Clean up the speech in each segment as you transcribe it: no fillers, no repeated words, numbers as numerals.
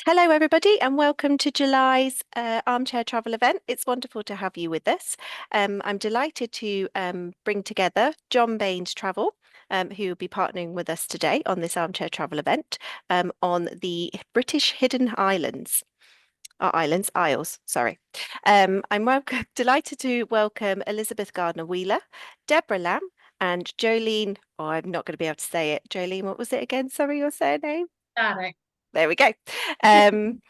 Hello, everybody, and welcome to July's Armchair Travel event. It's wonderful to have you with us. I'm delighted to bring together Jon Baines Travel, who will be partnering with us today on this Armchair Travel event on the British Hidden Islands. Isles, sorry. Delighted to welcome Elizabeth Gardner-Wheeler, Deborah Lamb, and Jolene. Oh, I'm not going to be able to say it. Jolene, what was it again? Sorry, your surname? Got it. There we go. Um,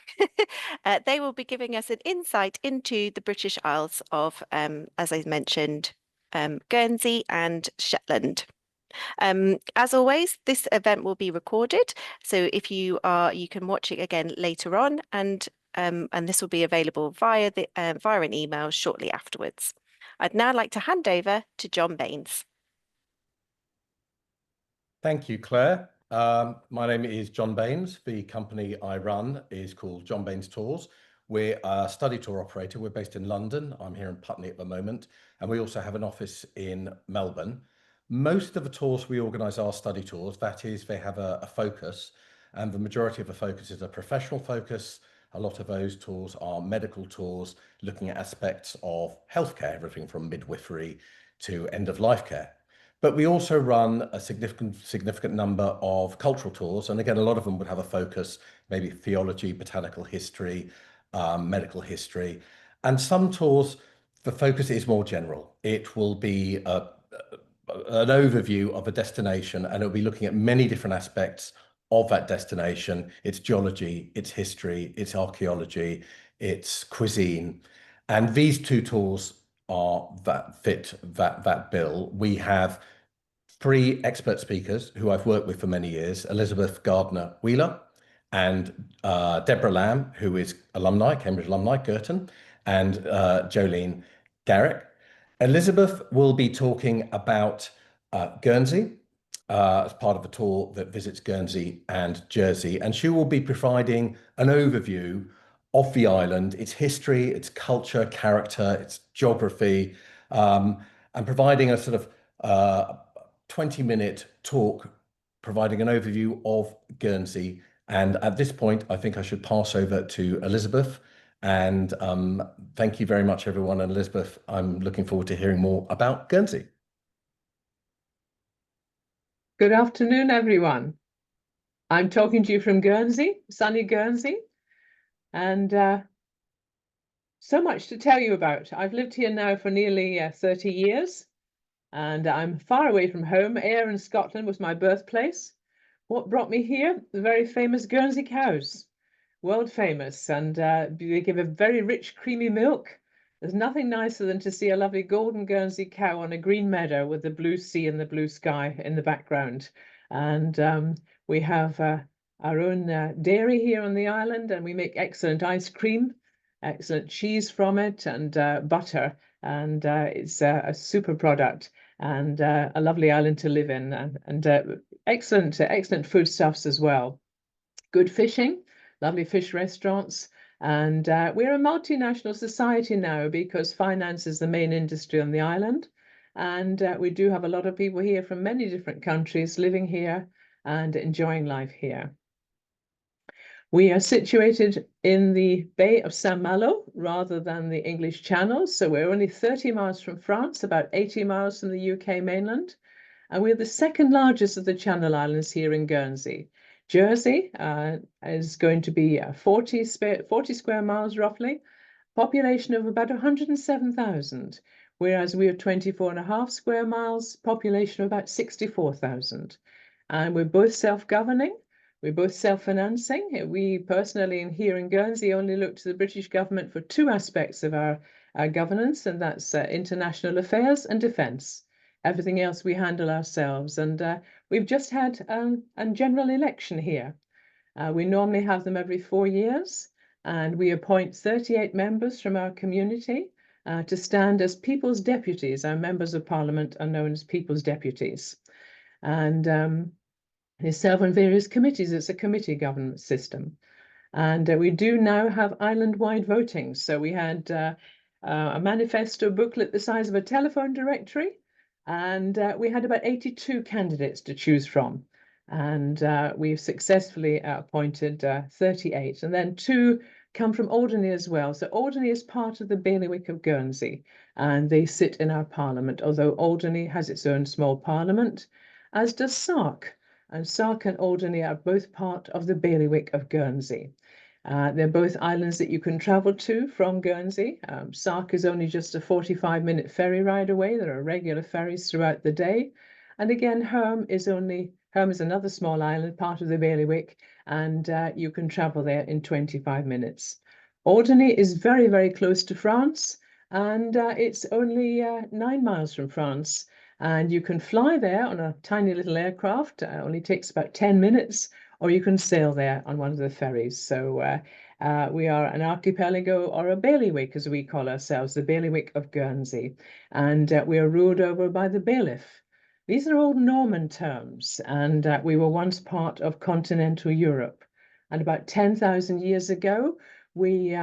they will be giving us an insight into the British Isles of, as I mentioned, Guernsey and Shetland. As always, this event will be recorded, so if you can watch it again later on, and this will be available via an email shortly afterwards. I'd now like to hand over to Jon Baines. Thank you, Claire. My name is Jon Baines. The company I run is called Jon Baines Tours. We're a study tour operator. We're based in London. I'm here in Putney at the moment, and we also have an office in Melbourne. Most of the tours we organise are study tours. That is, they have a focus, and the majority of the focus is a professional focus. A lot of those tours are medical tours, looking at aspects of healthcare, everything from midwifery to end-of-life care. But we also run a significant number of cultural tours. And again, a lot of them would have a focus, maybe theology, botanical history, medical history. And some tours, the focus is more general. It will be an overview of a destination, and it'll be looking at many different aspects of that destination, its geology, its history, its archaeology, its cuisine. And these two tours are that fit that bill. We have three expert speakers who I've worked with for many years: Elizabeth Gardner-Wheeler and Deborah Lamb, who is alumni, Cambridge alumni, Girton, and Jolene Garrick. Elizabeth will be talking about Guernsey as part of a tour that visits Guernsey and Jersey, and she will be providing an overview of the island, its history, its culture, character, its geography, and providing a sort of 20-minute talk, providing an overview of Guernsey. And at this point, I think I should pass over to Elizabeth. And thank you very much, everyone. And Elizabeth, I'm looking forward to hearing more about Guernsey. Good afternoon, everyone. I'm talking to you from Guernsey, sunny Guernsey, and so much to tell you about. I've lived here now for nearly 30 years, and I'm far away from home. Ayr in Scotland was my birthplace. What brought me here? The very famous Guernsey cows, world famous, and they give a very rich, creamy milk. There's nothing nicer than to see a lovely golden Guernsey cow on a green meadow with the blue sea and the blue sky in the background. And we have our own dairy here on the island, and we make excellent ice cream, excellent cheese from it, and butter. And it's a super product and a lovely island to live in, and excellent foodstuffs as well. Good fishing, lovely fish restaurants. And we're a multinational society now because finance is the main industry on the island. And we do have a lot of people here from many different countries living here and enjoying life here. We are situated in the Bay of Saint-Malo rather than the English Channel. So we're only 30 miles from France, about 80 miles from the UK mainland. And we're the second largest of the Channel Islands here in Guernsey. Jersey is going to be 40 square miles roughly, population of about 107,000, whereas we have 24.5 square miles, population of about 64,000. And we're both self-governing, we're both self-financing. We personally here in Guernsey only look to the British government for two aspects of our governance, and that's international affairs and defence. Everything else we handle ourselves, and we've just had a general election here. We normally have them every 4 years, and we appoint 38 members from our community to stand as people's deputies. Our members of parliament are known as people's deputies, and they serve on various committees. It's a committee government system, and we do now have island-wide voting. So we had a manifesto booklet the size of a telephone directory, and we had about 82 candidates to choose from. and we've successfully appointed 38, and then 2 come from Alderney as well. So Alderney is part of the bailiwick of Guernsey, and they sit in our parliament, although Alderney has its own small parliament, as does Sark. And Sark and Alderney are both part of the bailiwick of Guernsey. They're both islands that you can travel to from Guernsey. Sark is only just a 45-minute ferry ride away. There are regular ferries throughout the day. And again, Herm is another small island, part of the bailiwick, and you can travel there in 25 minutes. Alderney is very, very close to France, and it's only 9 miles from France. And you can fly there on a tiny little aircraft. It only takes about 10 minutes, or you can sail there on one of the ferries. So we are an archipelago, or a bailiwick, as we call ourselves, the bailiwick of Guernsey. And we are ruled over by the bailiff. These are all Norman terms, and we were once part of continental Europe. And about 10,000 years ago, we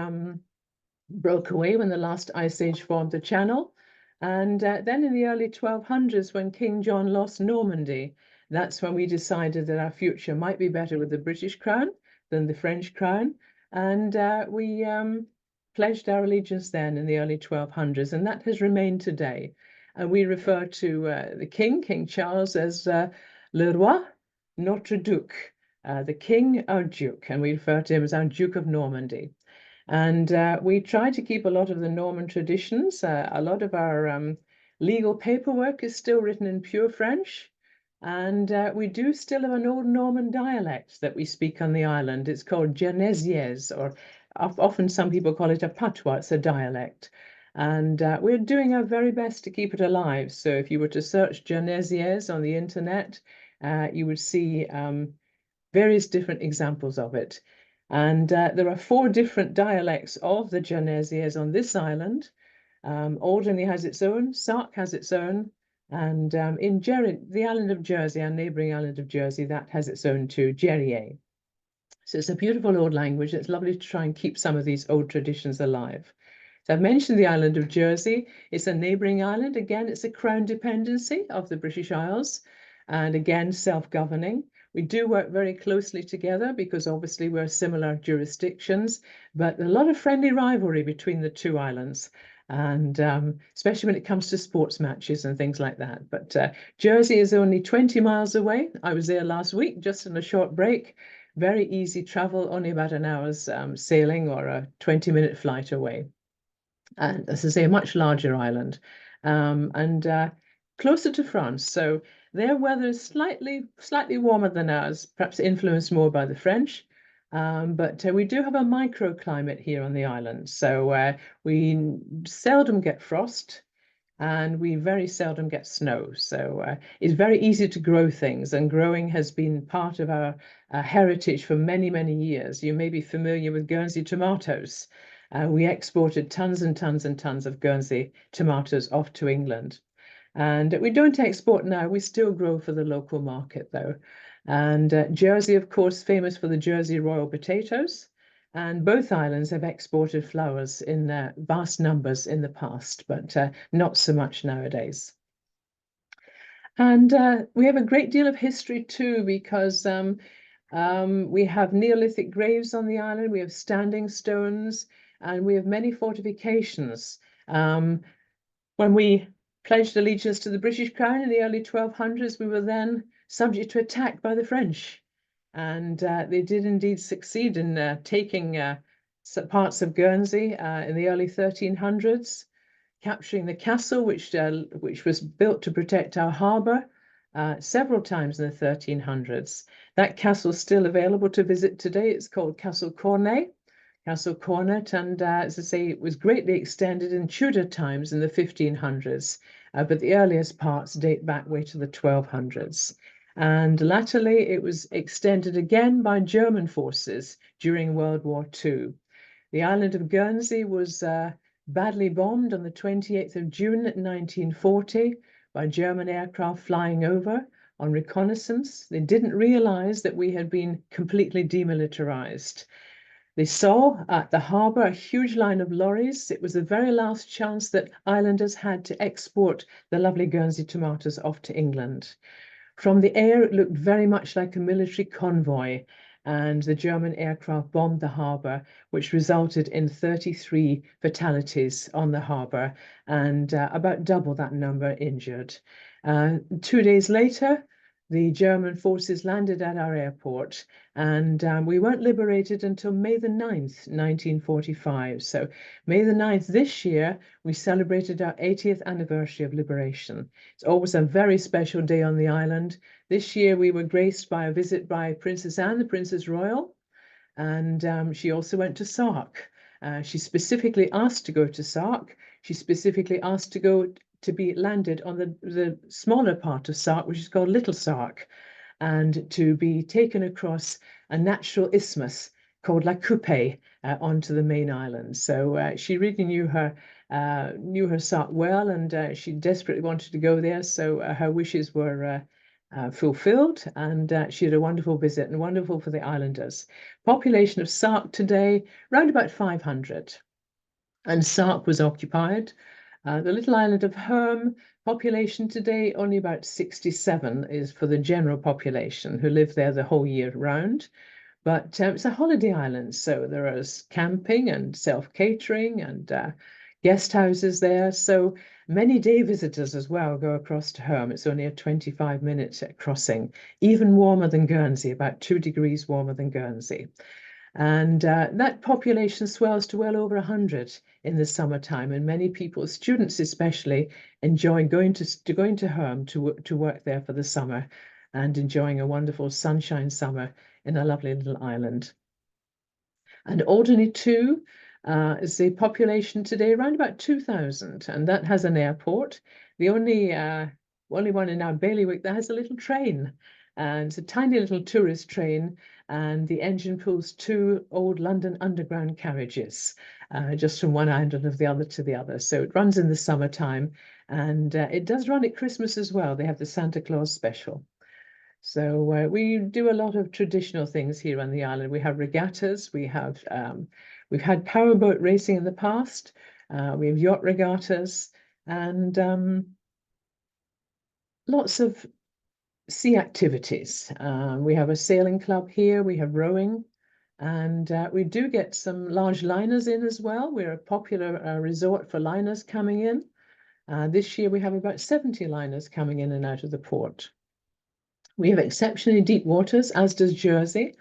broke away when the last ice age formed the Channel. And then in the early 1200s, when King John lost Normandy, that's when we decided that our future might be better with the British crown than the French crown. And we pledged our allegiance then in the early 1200s, and that has remained today. And we refer to the king, King Charles, as Le Roi, Notre Duc, the king, our duke, and we refer to him as our Duke of Normandy. And we try to keep a lot of the Norman traditions. A lot of our legal paperwork is still written in pure French. And we do still have an old Norman dialect that we speak on the island. It's called Guernesiais, or often some people call it a patois. It's a dialect. And we're doing our very best to keep it alive. So if you were to search Guernesiais on the internet, you would see various different examples of it. And there are 4 different dialects of the Guernesiais on this island. Alderney has its own, Sark has its own, and in the island of Jersey, our neighbouring island of Jersey, that has its own too, Jerrier. So it's a beautiful old language. It's lovely to try and keep some of these old traditions alive. So I've mentioned the island of Jersey. It's a neighbouring island. Again, it's a crown dependency of the British Isles, and again, self-governing. We do work very closely together because obviously we're similar jurisdictions, but a lot of friendly rivalry between the 2 islands, and especially when it comes to sports matches and things like that. But Jersey is only 20 miles away. I was there last week just on a short break. Very easy travel, only about an hour's sailing or a 20-minute flight away. And as I say, a much larger island, and closer to France. So their weather is slightly warmer than ours, perhaps influenced more by the French. But we do have a microclimate here on the island. So we seldom get frost, and we very seldom get snow. So it's very easy to grow things, and growing has been part of our heritage for many, many years. You may be familiar with Guernsey tomatoes. We exported tons and tons and tons of Guernsey tomatoes off to England. And we don't export now. We still grow for the local market, though. And Jersey, of course, famous for the Jersey Royal potatoes. And both islands have exported flowers in vast numbers in the past, but not so much nowadays. And we have a great deal of history, too, because we have Neolithic graves on the island. We have standing stones, and we have many fortifications. When we pledged allegiance to the British crown in the early 1200s, we were then subject to attack by the French. And they did indeed succeed in taking parts of Guernsey in the early 1300s, capturing the castle, which was built to protect our harbour several times in the 1300s. That castle is still available to visit today. It's called Castle Cornet. Castle Cornet, and as I say, it was greatly extended in Tudor times in the 1500s, but the earliest parts date back way to the 1200s. And latterly, it was extended again by German forces during World War II. The island of Guernsey was badly bombed on the 28th of June 1940 by German aircraft flying over on reconnaissance. They didn't realize that we had been completely demilitarized. They saw at the harbour a huge line of lorries. It was the very last chance that islanders had to export the lovely Guernsey tomatoes off to England. From the air, it looked very much like a military convoy, and the German aircraft bombed the harbour, which resulted in 33 fatalities on the harbour and about double that number injured. 2 days later, the German forces landed at our airport, and we weren't liberated until May the 9th, 1945. So May the 9th this year, we celebrated our 80th anniversary of liberation. It's always a very special day on the island. This year we were graced by a visit by Princess Anne, the Princess Royal, and she also went to Sark. She specifically asked to go to Sark. She specifically asked to go to be landed on the smaller part of Sark, which is called Little Sark, and to be taken across a natural isthmus called La Coupe onto the main island. So she really knew her Sark well, and she desperately wanted to go there. So her wishes were fulfilled, and she had a wonderful visit and wonderful for the islanders. Population of Sark today, around about 500. And Sark was occupied. The little island of Herm, population today only about 67 is for the general population who live there the whole year round. But it's a holiday island, so there is camping and self-catering and guest houses there. So many day visitors as well go across to Herm. It's only a 25-minute crossing, even warmer than Guernsey, about 2 degrees warmer than Guernsey. And that population swells to well over 100 in the summertime, and many people, students especially, enjoy going to Herm to work there for the summer and enjoying a wonderful sunshine summer in a lovely little island. And Alderney too is the population today around about 2,000, and that has an airport. The only one in our bailiwick that has a little train, and it's a tiny little tourist train, and the engine pulls 2 old London Underground carriages, just from one end of the other to the other. So it runs in the summertime, and it does run at Christmas as well. They have the Santa Claus special. So we do a lot of traditional things here on the island. We have regattas. We've had powerboat racing in the past. We have yacht regattas, and lots of sea activities. We have a sailing club here. We have rowing, and we do get some large liners in as well. We're a popular resort for liners coming in. This year we have about 70 liners coming in and out of the port. We have exceptionally deep waters, as does Jersey.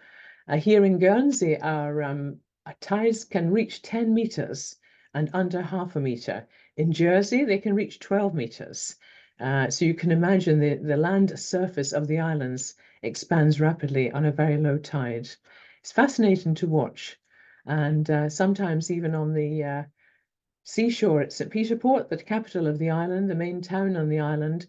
Here in Guernsey, our tides can reach 10 meters and under half a meter. In Jersey, they can reach 12 meters. So you can imagine the land surface of the islands expands rapidly on a very low tide. It's fascinating to watch. And sometimes even on the seashore at St. Peter Port, the capital of the island, the main town on the island,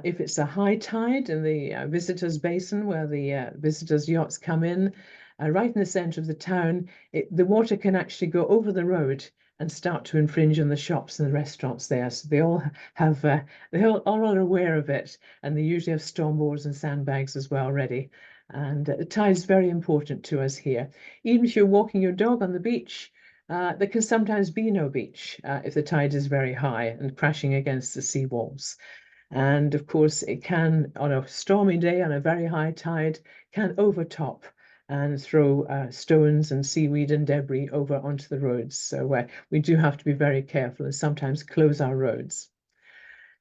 if it's a high tide in the visitors' basin where the visitors' yachts come in, right in the center of the town, the water can actually go over the road and start to infringe on the shops and the restaurants there. So they all are aware of it, and they usually have storm boards and sandbags as well ready. And the tide is very important to us here. Even if you're walking your dog on the beach, there can sometimes be no beach if the tide is very high and crashing against the sea walls. And of course, it can, on a stormy day, on a very high tide, can overtop and throw stones and seaweed and debris over onto the roads. So we do have to be very careful and sometimes close our roads.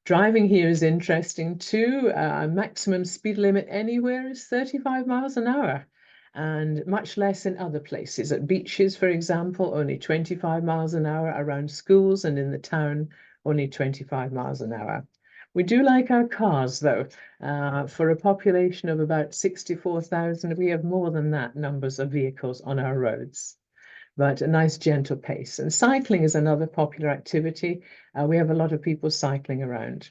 Driving here is interesting too. Maximum speed limit anywhere is 35 miles an hour, and much less in other places. At beaches, for example, only 25 miles an hour, around schools and in the town, only 25 miles an hour. We do like our cars, though. For a population of about 64,000, we have more than that numbers of vehicles on our roads, but a nice gentle pace. And cycling is another popular activity. We have a lot of people cycling around.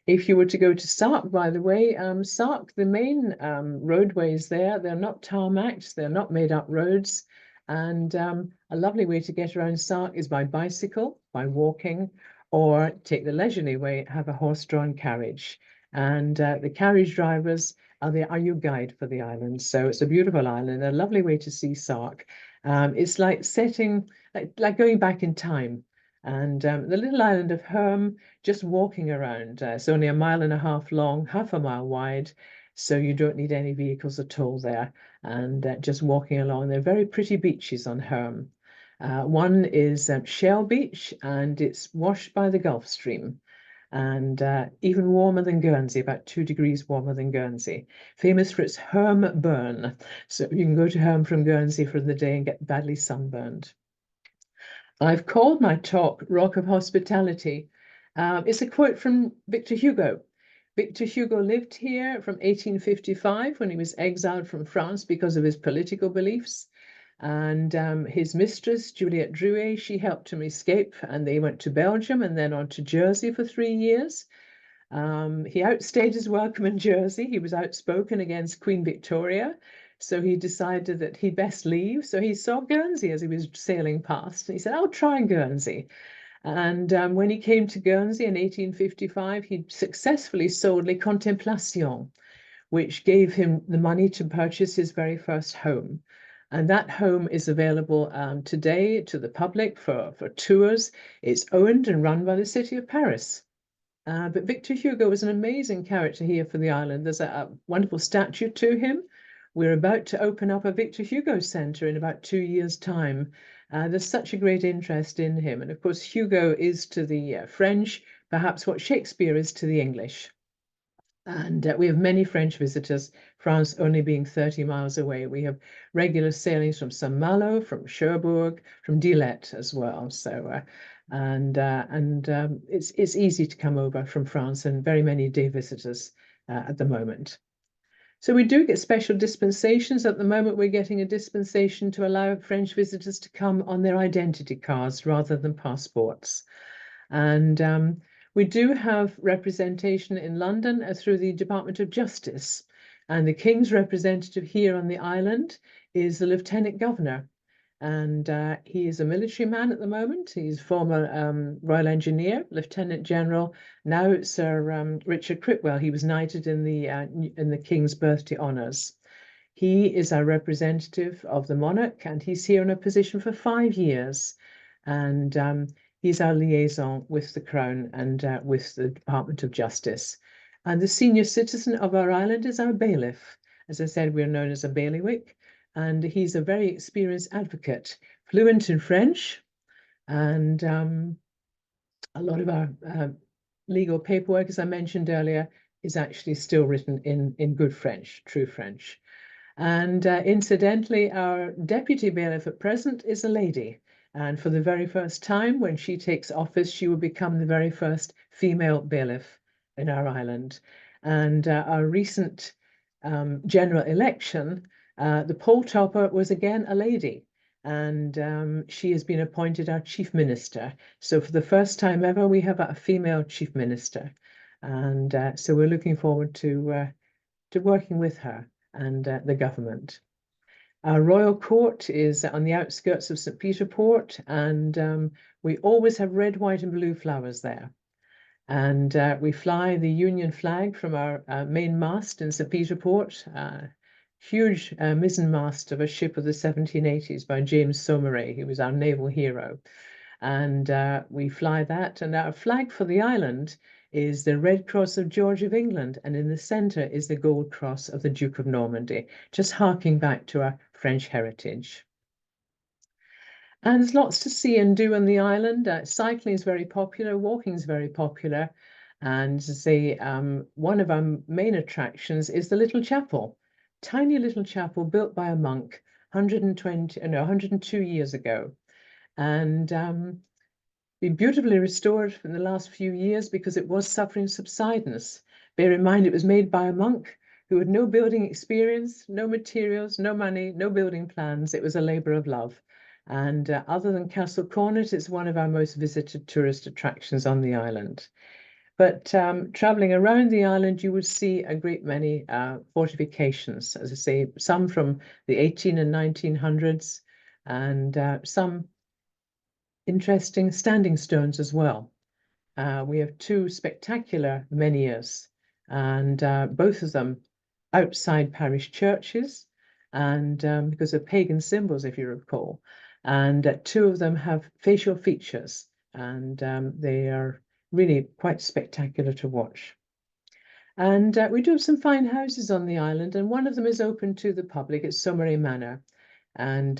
If you were to go to Sark, by the way, Sark, the main roadways there, they're not tarmacked, they're not made up roads. And a lovely way to get around Sark is by bicycle, by walking, or take the leisurely way, have a horse-drawn carriage. And the carriage drivers are your guide for the island. So it's a beautiful island, a lovely way to see Sark. It's like going back in time. And the little island of Herm, just walking around, it's only 1.5 miles long, half a mile wide, so you don't need any vehicles at all there. And just walking along, they're very pretty beaches on Herm. One is Shell Beach, and it's washed by the Gulf Stream, and even warmer than Guernsey, about 2 degrees warmer than Guernsey. Famous for its Herm burn. So you can go to Herm from Guernsey for the day and get badly sunburned. I've called my talk Rock of Hospitality. It's a quote from Victor Hugo. Victor Hugo lived here from 1855 when he was exiled from France because of his political beliefs. And his mistress, Juliette Drouet, she helped him escape, and they went to Belgium and then on to Jersey for 3 years. He outstayed his welcome in Jersey. He was outspoken against Queen Victoria, so he decided that he'd best leave. So he saw Guernsey as he was sailing past, and he said, "I'll try Guernsey." And when he came to Guernsey in 1855, he successfully sold Les Contemplations, which gave him the money to purchase his very first home. And that home is available today to the public for tours. It's owned and run by the city of Paris. But Victor Hugo was an amazing character here for the island. There's a wonderful statue to him. We're about to open up a Victor Hugo Centre in about 2 years' time. There's such a great interest in him. And of course, Hugo is to the French perhaps what Shakespeare is to the English. And we have many French visitors, France only being 30 miles away. We have regular sailings from Saint-Malo, from Cherbourg, from Dilette as well. So, it's easy to come over from France, and very many day visitors at the moment. So we do get special dispensations. At the moment, we're getting a dispensation to allow French visitors to come on their identity cards rather than passports. And we do have representation in London through the Department of Justice. And the King's representative here on the island is the Lieutenant Governor. And he is a military man at the moment. He's former Royal Engineer, Lieutenant General, now Sir Richard Critwell. He was knighted in the King's Birthday Honours. He is our representative of the monarch, and he's here in a position for 5 years. And he's our liaison with the Crown and with the Department of Justice. And the senior citizen of our island is our bailiff. As I said, we're known as a bailiwick. And he's a very experienced advocate, fluent in French, and a lot of our legal paperwork, as I mentioned earlier, is actually still written in good French, true French. And incidentally, our deputy bailiff at present is a lady. And for the very first time, when she takes office, she will become the very first female bailiff in our island. And our recent general election, the poll topper was again a lady, and she has been appointed our chief minister. So for the first time ever, we have a female chief minister, and so we're looking forward to working with her and the government. Our royal court is on the outskirts of St. Peter Port, and we always have red, white, and blue flowers there. And we fly the Union flag from our main mast in St. Peter Port. Huge mizzen mast of a ship of the 1780s by James Saumarez, who was our naval hero. And we fly that, and our flag for the island is the Red Cross of George of England, and in the centre is the Gold Cross of the Duke of Normandy, just harking back to our French heritage. And there's lots to see and do on the island. Cycling is very popular, walking is very popular, and one of our main attractions is the little chapel. Tiny little chapel built by a monk 102 years ago, and been beautifully restored in the last few years because it was suffering subsidence. Bear in mind, it was made by a monk who had no building experience, no materials, no money, no building plans. It was a labor of love. And other than Castle Cornet, it's one of our most visited tourist attractions on the island. But traveling around the island, you would see a great many fortifications, as I say, some from the 1800s and 1900s, and some interesting standing stones as well. We have 2 spectacular menhirs, and both of them outside parish churches, and because of pagan symbols, if you recall. And 2 of them have facial features. and they are really quite spectacular to watch. And we do have some fine houses on the island, and one of them is open to the public. It's Saumarez Manor. And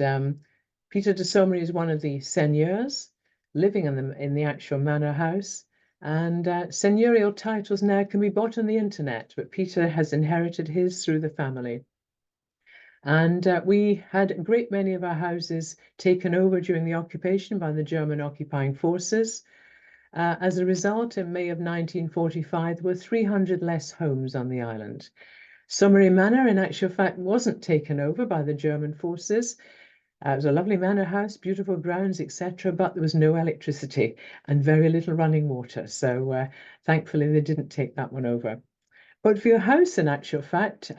Peter de Saumarez is one of the seigneurs living in the actual manor house. And seigneurial titles now can be bought on the internet, but Peter has inherited his through the family. And we had a great many of our houses taken over during the occupation by the German occupying forces. As a result, in May of 1945, there were 300 less homes on the island. Saumarez Manor, in actual fact, wasn't taken over by the German forces. It was a lovely manor house, beautiful grounds, etc., but there was no electricity and very little running water. So thankfully, they didn't take that one over. But for your house, in actual fact,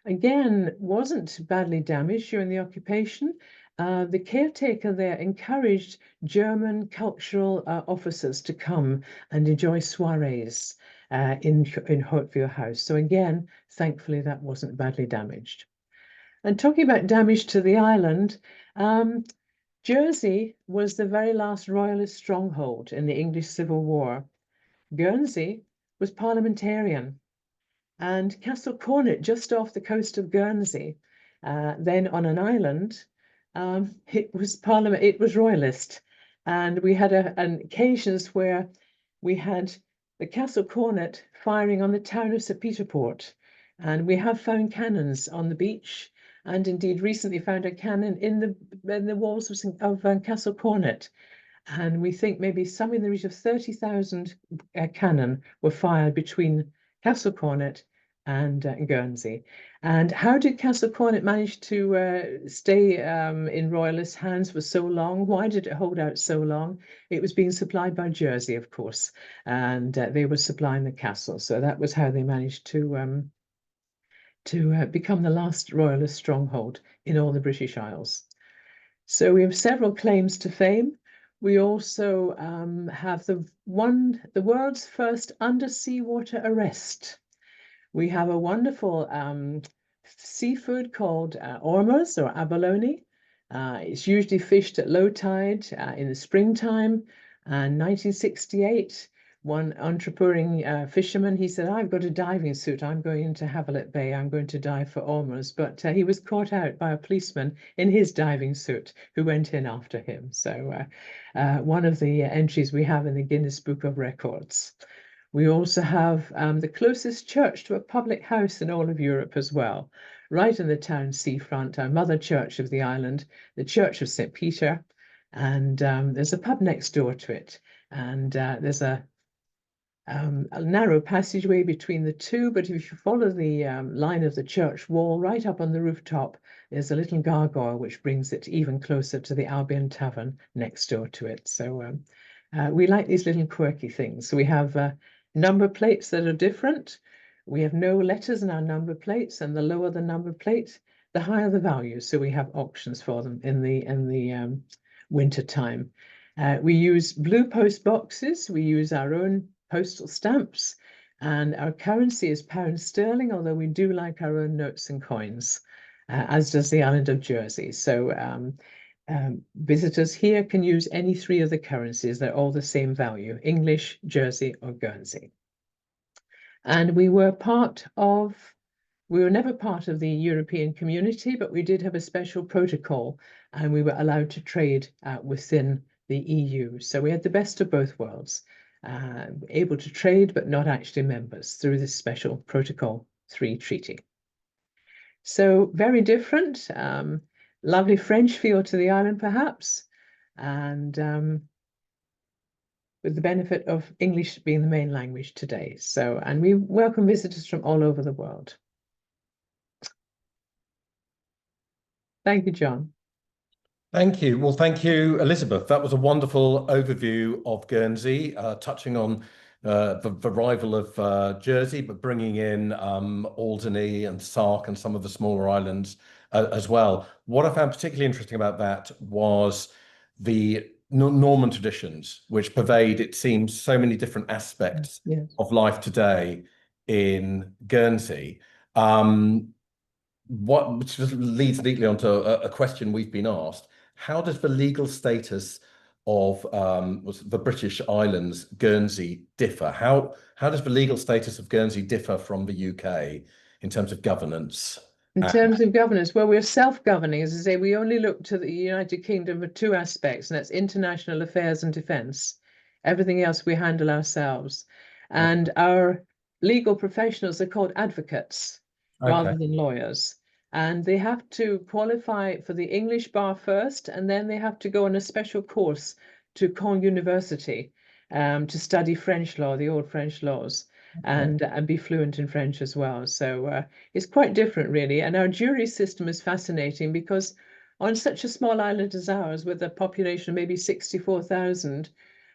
again, wasn't badly damaged during the occupation. The caretaker there encouraged German cultural officers to come and enjoy soirees in Hauteville House. So again, thankfully, that wasn't badly damaged. And talking about damage to the island, Jersey was the very last royalist stronghold in the English Civil War. Guernsey was parliamentarian. And Castle Cornet, just off the coast of Guernsey, then on an island, it was royalist. And we had occasions where we had the Castle Cornet firing on the town of St. Peter Port. And we have found cannons on the beach, and indeed recently found a cannon in the walls of Castle Cornet. And we think maybe somewhere in the region of 30,000 cannon were fired between Castle Cornet and Guernsey. And how did Castle Cornet manage to stay in royalist hands for so long? Why did it hold out so long? It was being supplied by Jersey, of course, and they were supplying the castle. So that was how they managed to become the last royalist stronghold in all the British Isles. So we have several claims to fame. We also have the world's first undersea water arrest. We have a wonderful seafood called ormuz or abalone. It's usually fished at low tide in the springtime. And 1968, one entrepreneuring fisherman, he said, I've got a diving suit. I'm going into Havelet Bay. I'm going to dive for ormuz. But he was caught out by a policeman in his diving suit who went in after him. So one of the entries we have in the Guinness Book of Records. We also have the closest church to a public house in all of Europe as well, right in the town seafront, our mother church of the island, the Church of St. Peter, and there's a pub next door to it. And there's a narrow passageway between the two, but if you follow the line of the church wall right up on the rooftop, there's a little gargoyle which brings it even closer to the Albion Tavern next door to it. So we like these little quirky things. So we have number plates that are different. We have no letters in our number plates, and the lower the number plate, the higher the value. So we have auctions for them in the winter time. We use blue post boxes. We use our own postal stamps, and our currency is pound sterling, although we do like our own notes and coins, as does the island of Jersey. So visitors here can use any three of the currencies. They're all the same value: English, Jersey, or Guernsey. And we were never part of the European community, but we did have a special protocol, and we were allowed to trade within the EU. So we had the best of both worlds, able to trade, but not actually members through this special Protocol 3 treaty. So very different. Lovely French feel to the island, perhaps, and with the benefit of English being the main language today. So, and we welcome visitors from all over the world. Thank you, John. Thank you. Well, thank you, Elizabeth. That was a wonderful overview of Guernsey, touching on the rival of Jersey, but bringing in Alderney and Sark and some of the smaller islands as well. What I found particularly interesting about that was the Norman traditions, which pervade, it seems, so many different aspects of life today in Guernsey. Which just leads neatly onto a question we've been asked. How does the legal status of the British Islands, Guernsey, differ? How does the legal status of Guernsey differ from the UK in terms of governance? In terms of governance, well, we're self-governing. As I say, we only look to the United Kingdom for two aspects, and that's international affairs and defence. Everything else we handle ourselves. And our legal professionals are called advocates rather than lawyers. And they have to qualify for the English bar first, and then they have to go on a special course to Caen University to study French law, the old French laws, and be fluent in French as well. So it's quite different, really. And our jury system is fascinating because on such a small island as ours, with a population of maybe 64,000,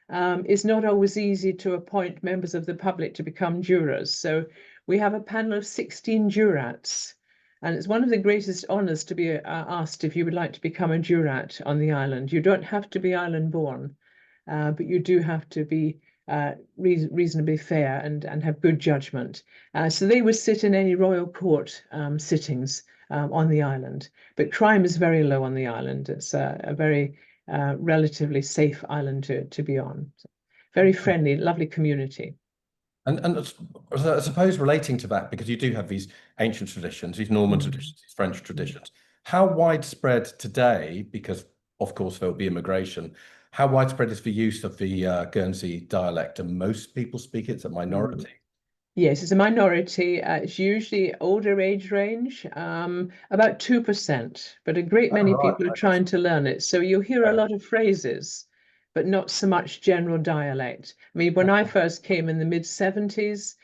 it's not always easy to appoint members of the public to become jurors. So we have a panel of 16 jurats. And it's one of the greatest honours to be asked if you would like to become a jurat on the island. You don't have to be island born, but you do have to be reasonably fair and have good judgment. So they would sit in any royal court sittings on the island. But crime is very low on the island. It's a very relatively safe island to be on. So very friendly, lovely community. And I suppose relating to that, because you do have these ancient traditions, these Norman traditions, these French traditions, how widespread today, because of course there will be immigration, how widespread is the use of the Guernsey dialect? And most people speak it, it's a minority. Yes, it's a minority. It's usually older age range, about 2%, but a great many people are trying to learn it. So you'll hear a lot of phrases, but not so much general dialect. I mean, when I first came in the mid-70s,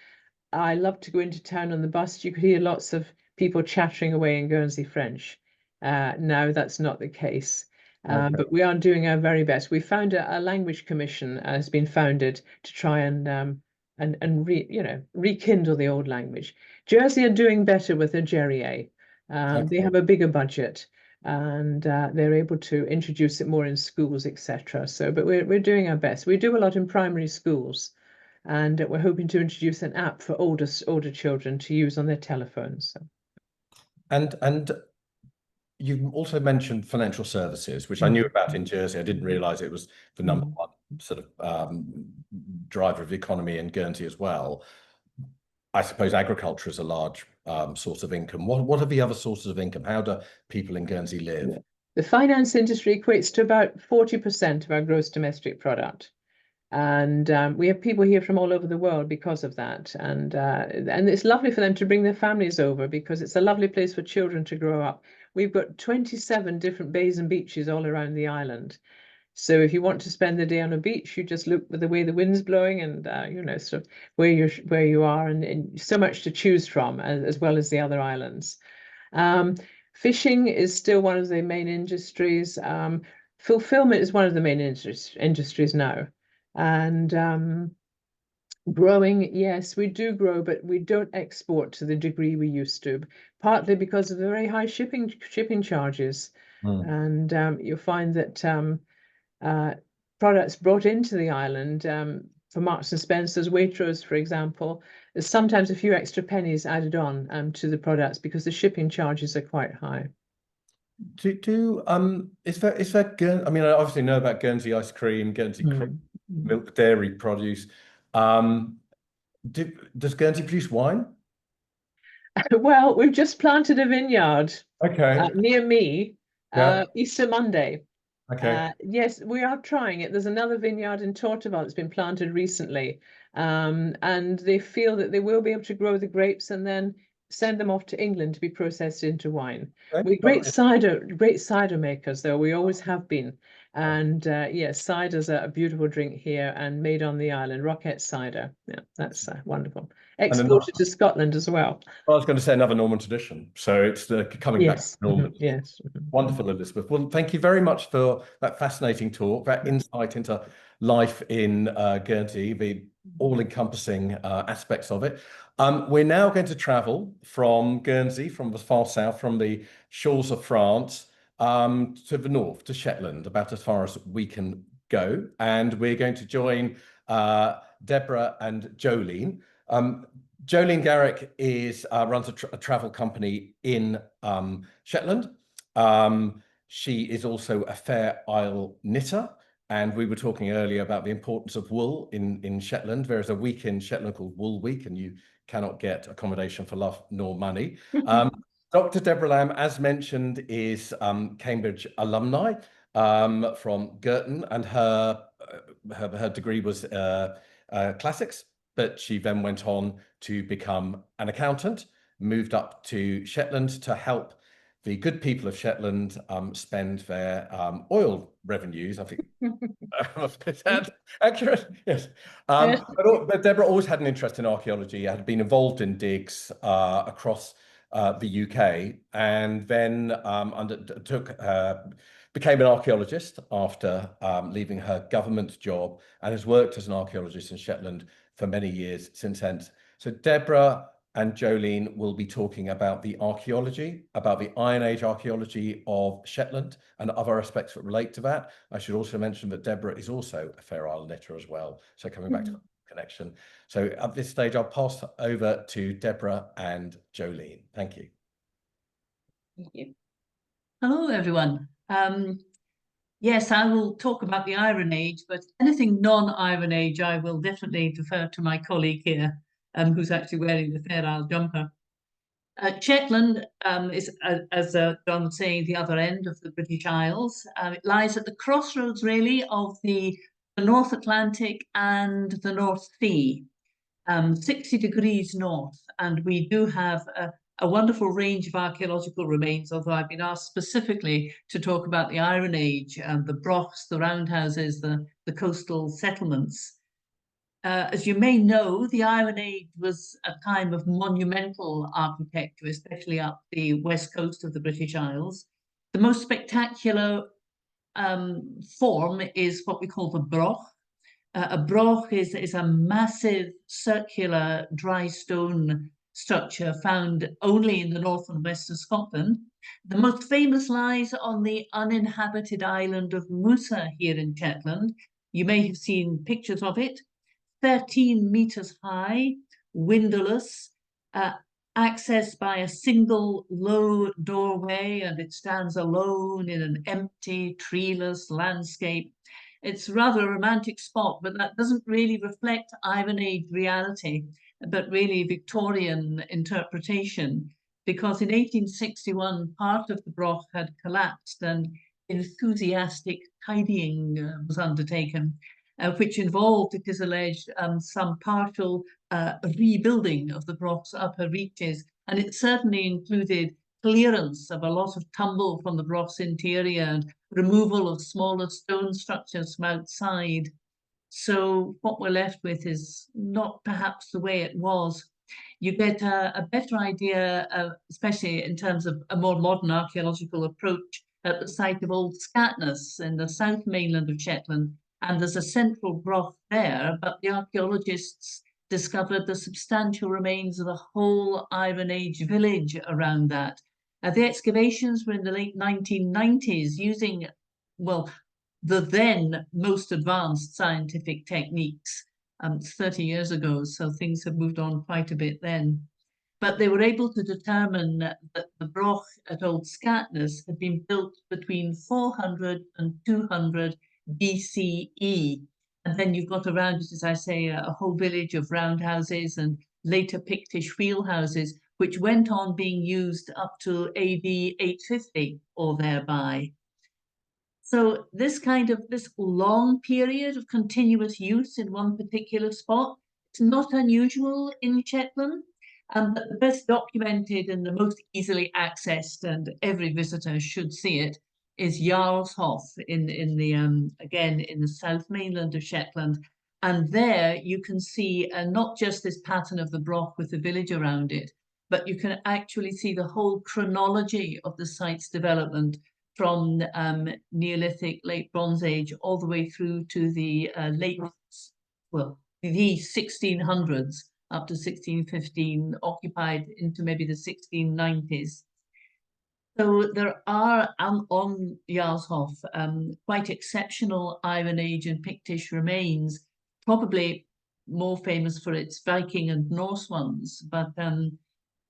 I loved to go into town on the bus. You could hear lots of people chattering away in Guernsey French. Now that's not the case. But we are doing our very best. We found a language commission has been founded to try and rekindle the old language. Jersey are doing better with their Jerry. They have a bigger budget, and they're able to introduce it more in schools, etc. So, but we're doing our best. We do a lot in primary schools, and we're hoping to introduce an app for older children to use on their telephones. So. And you also mentioned financial services, which I knew about in Jersey. I didn't realise it was the number one sort of driver of the economy in Guernsey as well. I suppose agriculture is a large source of income. What are the other sources of income? How do people in Guernsey live? The finance industry equates to about 40% of our gross domestic product. And we have people here from all over the world because of that. And it's lovely for them to bring their families over because it's a lovely place for children to grow up. We've got 27 different bays and beaches all around the island. So if you want to spend the day on a beach, you just look at the way the wind's blowing and, sort of where you are and so much to choose from as well as the other islands. Fishing is still one of the main industries. Fulfillment is one of the main industries now. And growing, yes, we do grow, but we don't export to the degree we used to, partly because of the very high shipping charges. And you'll find that products brought into the island for Marks and Spencer's, Waitrose, for example, there's sometimes a few extra pennies added on to the products because the shipping charges are quite high. Is there I mean, I obviously know about Guernsey ice cream, Guernsey milk, dairy produce. Does Guernsey produce wine? Well, we've just planted a vineyard near me Easter Monday. Yes, we are trying it. There's another vineyard in Torteval that's been planted recently, and they feel that they will be able to grow the grapes and then send them off to England to be processed into wine. We're great cider makers, though. We always have been. And yes, cider's a beautiful drink here and made on the island, Roquette cider. Yeah, that's wonderful. Exported to Scotland as well. I was going to say another Norman tradition. So it's coming back to Norman. Yes. Wonderful, Elizabeth. Well, thank you very much for that fascinating talk, that insight into life in Guernsey, the all-encompassing aspects of it. We're now going to travel from Guernsey, from the far south, from the shores of France, to the north, to Shetland, about as far as we can go. And we're going to join Deborah and Jolene. Jolene Garrick runs a travel company in Shetland. She is also a Fair Isle knitter, And we were talking earlier about the importance of wool in Shetland. There is a week in Shetland called Wool Week, and you cannot get accommodation for love nor money. Dr. Deborah Lamb, as mentioned, is Cambridge alumni from Girton, and her degree was classics, but she then went on to become an accountant, moved up to Shetland to help the good people of Shetland spend their oil revenues. I think is that accurate? Yes. But Deborah always had an interest in archaeology, had been involved in digs across the UK, and then became an archaeologist after leaving her government job, and has worked as an archaeologist in Shetland for many years since then. So Deborah and Jolene will be talking about the archaeology, about the Iron Age archaeology of Shetland and other aspects that relate to that. I should also mention that Deborah is also a Fair Isle knitter as well. So coming back to the connection. So at this stage, I'll pass over to Deborah and Jolene. Thank you. Thank you. Hello, everyone. Yes, I will talk about the Iron Age, but anything non-Iron Age, I will definitely defer to my colleague here, who's actually wearing the Fair Isle jumper. Shetland is, as John was saying, the other end of the British Isles. It lies at the crossroads, really, of the North Atlantic and the North Sea, 60 degrees north. And we do have a wonderful range of archaeological remains, although I've been asked specifically to talk about the Iron Age, the brochs, the roundhouses, the coastal settlements. As you may know, the Iron Age was a time of monumental architecture, especially up the west coast of the British Isles. The most spectacular form is what we call the broch. A broch is a massive circular dry stone structure found only in the north and west of Scotland. The most famous lies on the uninhabited island of Musa here in Shetland. You may have seen pictures of it. 13 meters high, windowless, accessed by a single low doorway, and it stands alone in an empty, treeless landscape. It's rather a romantic spot, but that doesn't really reflect Iron Age reality, but really Victorian interpretation, because in 1861, part of the broch had collapsed and enthusiastic tidying was undertaken, which involved, it is alleged, some partial rebuilding of the broch's upper reaches. And it certainly included clearance of a lot of tumble from the broch's interior and removal of smaller stone structures from outside. So what we're left with is not perhaps the way it was. You get a better idea, especially in terms of a more modern archaeological approach, at the site of Old Scatness in the south mainland of Shetland. And there's a central broch there, but the archaeologists discovered the substantial remains of the whole Iron Age village around that. The excavations were in the late 1990s using, well, the then most advanced scientific techniques. 30 years ago, so things have moved on quite a bit then. But they were able to determine that the broch at Old Scatness had been built between 400 and 200 BCE. And then you've got around it, as I say, a whole village of roundhouses and later Pictish wheelhouses, which went on being used up to AD 850 or thereby. So this long period of continuous use in one particular spot, it's not unusual in Shetland, but the best documented and the most easily accessed, and every visitor should see it, is Jarl's Hof in the again in the south mainland of Shetland. And there you can see not just this pattern of the broch with the village around it, but you can actually see the whole chronology of the site's development from Neolithic, late Bronze Age, all the way through to the the 1600s, up to 1615, occupied into maybe the 1690s. So there are on Jarl's Hof quite exceptional Iron Age and Pictish remains, probably more famous for its Viking and Norse ones, but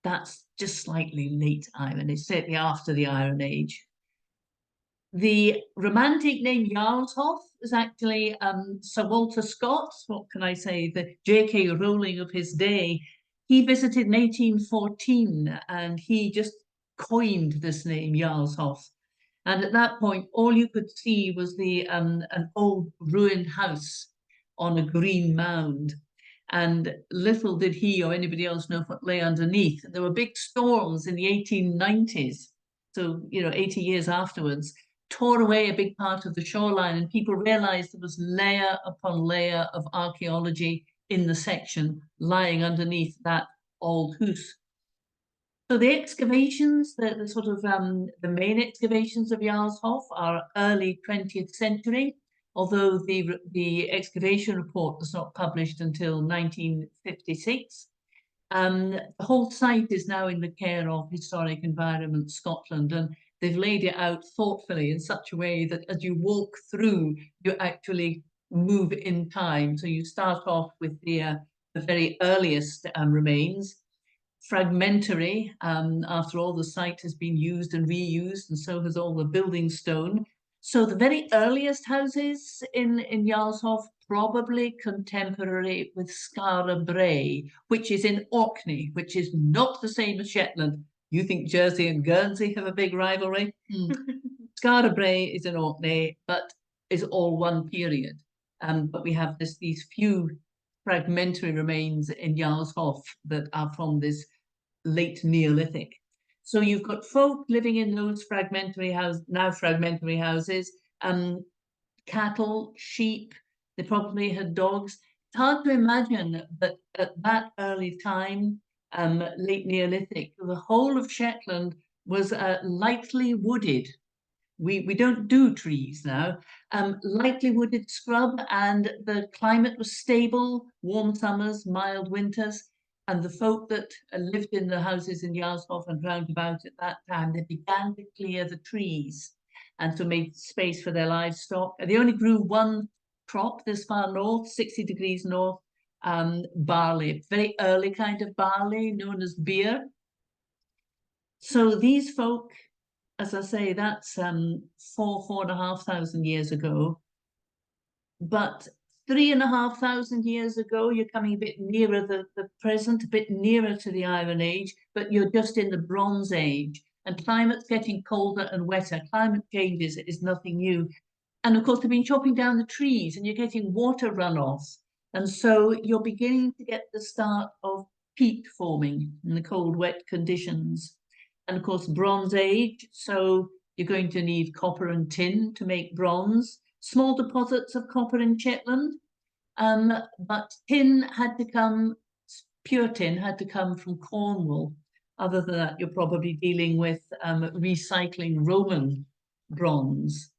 that's just slightly late Iron Age, certainly after the Iron Age. The romantic name Jarlshof is actually Sir Walter Scott. What can I say? The J.K. Rowling of his day. He visited in 1814 and he just coined this name Jarlshof. And at that point, all you could see was an old ruined house on a green mound. And little did he or anybody else know what lay underneath. There were big storms in the 1890s. So, 80 years afterwards, tore away a big part of the shoreline, and people realized there was layer upon layer of archaeology in the section lying underneath that old house. So the excavations, the sort of the main excavations of Jarlshof are early 20th century, although the excavation report was not published until 1956. The whole site is now in the care of Historic Environment Scotland, and they've laid it out thoughtfully in such a way that as you walk through, you actually move in time. So you start off with the very earliest remains, fragmentary, after all the site has been used and reused, and so has all the building stone. So the very earliest houses in Jarlshof, probably contemporary with Skara Brae, which is in Orkney, which is not the same as Shetland. You think Jersey and Guernsey have a big rivalry? Skara Brae is in Orkney, but is all one period. But we have these few fragmentary remains in Jarlshof that are from this late Neolithic. So you've got folk living in those fragmentary houses, cattle, sheep, they probably had dogs. It's hard to imagine that at that early time, late Neolithic, the whole of Shetland was lightly wooded. We don't do trees now. Lightly wooded scrub, and the climate was stable, warm summers, mild winters. And the folk that lived in the houses in Jarlshof and round about at that time, they began to clear the trees and so made space for their livestock. They only grew one crop this far north, 60 degrees north, barley, very early kind of barley known as beer. So these folk, as I say, that's 4,500 years ago. But 3,500 years ago, you're coming a bit nearer the present, a bit nearer to the Iron Age, but you're just in the Bronze Age. And climate's getting colder and wetter. Climate changes is nothing new. And of course, they've been chopping down the trees and you're getting water runoffs. And so you're beginning to get the start of peat forming in the cold, wet conditions. And of course, Bronze Age, so you're going to need copper and tin to make bronze. Small deposits of copper in Shetland, but tin had to come, pure tin had to come from Cornwall. Other than that, you're probably dealing with recycling Roman bronze.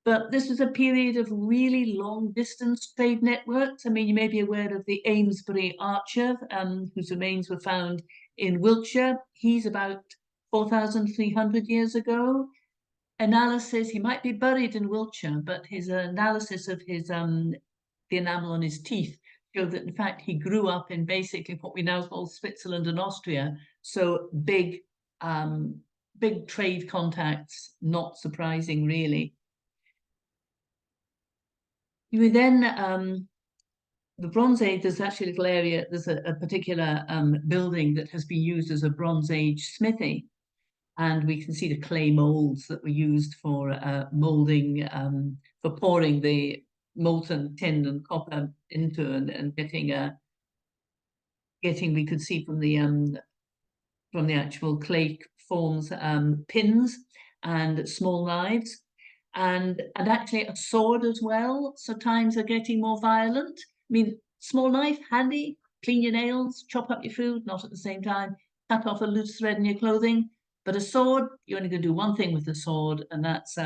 But this was a period of really long distance trade networks. I mean, you may be aware of the Amesbury archer, whose remains were found in Wiltshire. He's about 4,300 years ago. Analysis, he might be buried in Wiltshire, but his analysis of his the enamel on his teeth showed that in fact he grew up in basically what we now call Switzerland and Austria. So big trade contacts, not surprising really. You then the Bronze Age, there's actually a little area, there's a particular building that has been used as a Bronze Age smithy. And we can see the clay molds that were used for molding, for pouring the molten tin and copper into, and getting, we could see from the actual clay forms, pins and small knives, and actually a sword as well. So times are getting more violent. I mean, small knife, handy, clean your nails, chop up your food, not at the same time, cut off a loose thread in your clothing. But a sword, you're only going to do one thing with the sword, and that's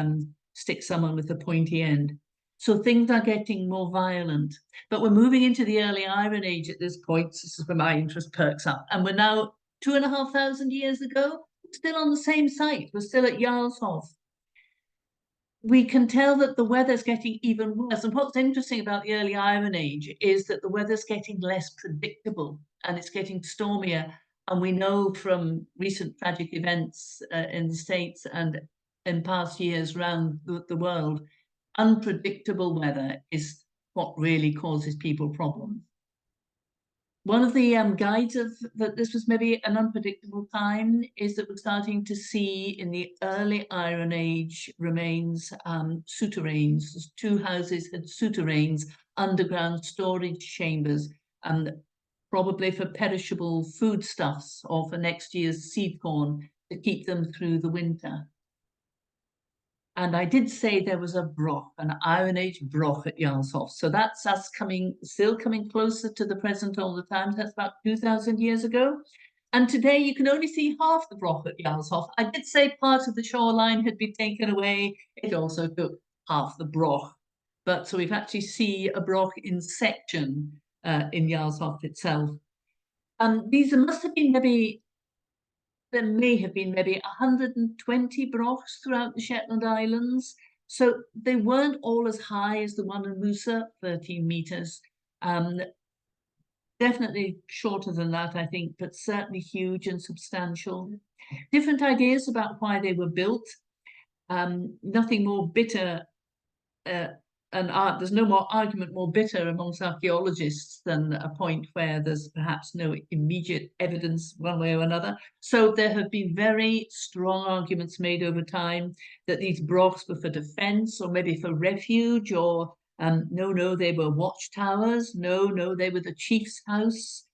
stick someone with a pointy end. So things are getting more violent. But we're moving into the early Iron Age at this point. This is where my interest perks up. And we're now 2,500 years ago, still on the same site. We're still at Jarlshof. We can tell that the weather's getting even worse. And what's interesting about the early Iron Age is that the weather's getting less predictable and it's getting stormier. And we know from recent tragic events in the States and in past years around the world, unpredictable weather is what really causes people problems. One of the guides of that this was maybe an unpredictable time is that we're starting to see in the early Iron Age remains souterrains. 2 houses had souterrains, underground storage chambers, and probably for perishable foodstuffs or for next year's seed corn to keep them through the winter. And I did say there was a broch, an Iron Age broch at Jarlshof. So that's us still coming closer to the present all the time. That's about 2,000 years ago. And today you can only see half the broch at Jarlshof. I did say part of the shoreline had been taken away. It also took half the broch. But so we've actually see a broch in section in Jarlshof itself. These must have been there may have been maybe 120 brochs throughout the Shetland Islands. So they weren't all as high as the one in Musa, 13 meters. Definitely shorter than that, I think, but certainly huge and substantial. Different ideas about why they were built. Nothing more bitter there's no more argument more bitter amongst archaeologists than a point where there's perhaps no immediate evidence one way or another. So there have been very strong arguments made over time that these brochs were for defense or maybe for refuge, or no, they were watchtowers. No, they were the chief's house.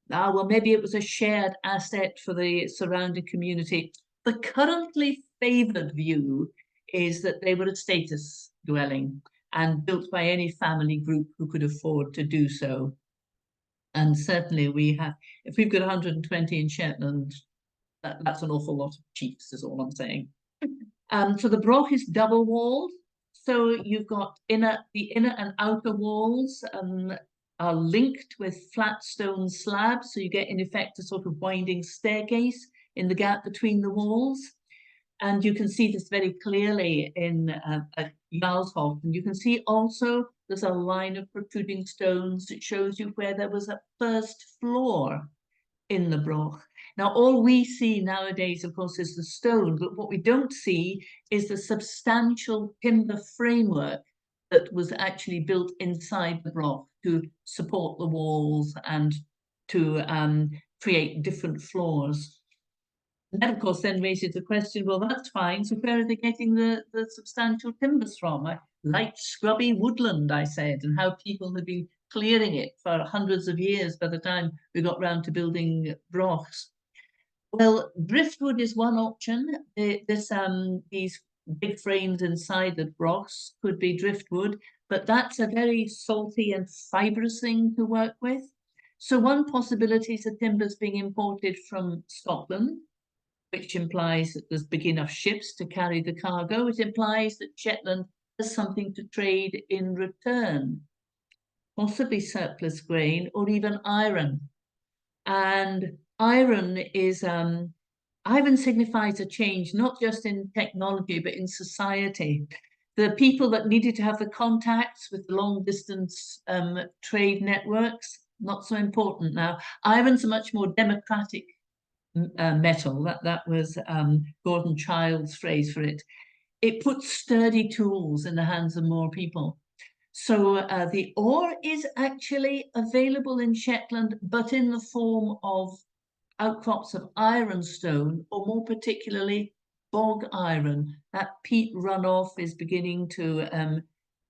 Well, maybe it was a shared asset for the surrounding community. The currently favored view is that they were a status dwelling and built by any family group who could afford to do so. And certainly if we've got 120 in Shetland, that's an awful lot of chiefs, is all I'm saying. So the broch is double walled. So you've got the inner and outer walls are linked with flat stone slabs. So you get in effect a sort of winding staircase in the gap between the walls. And you can see this very clearly in Jarlshof. And you can see also there's a line of protruding stones that shows you where there was a first floor in the broch. Now, all we see nowadays, of course, is the stone, but what we don't see is the substantial timber framework that was actually built inside the broch to support the walls and to create different floors. And that, of course, then raises the question, well, that's fine. So where are they getting the substantial timbers from? I like scrubby woodland, I said, and how people have been clearing it for hundreds of years by the time we got round to building brochs. Well, driftwood is one option. These big frames inside the brochs could be driftwood, but that's a very salty and fibrous thing to work with. So one possibility is the timbers being imported from Scotland, which implies that there's big enough ships to carry the cargo. It implies that Shetland has something to trade in return, possibly surplus grain or even iron. And iron signifies a change, not just in technology, but in society. The people that needed to have the contacts with the long distance trade networks, not so important now. Iron's a much more democratic metal. That was Gordon Child's phrase for it. It puts sturdy tools in the hands of more people. So the ore is actually available in Shetland, but in the form of outcrops of ironstone, or more particularly bog iron. That peat runoff is beginning to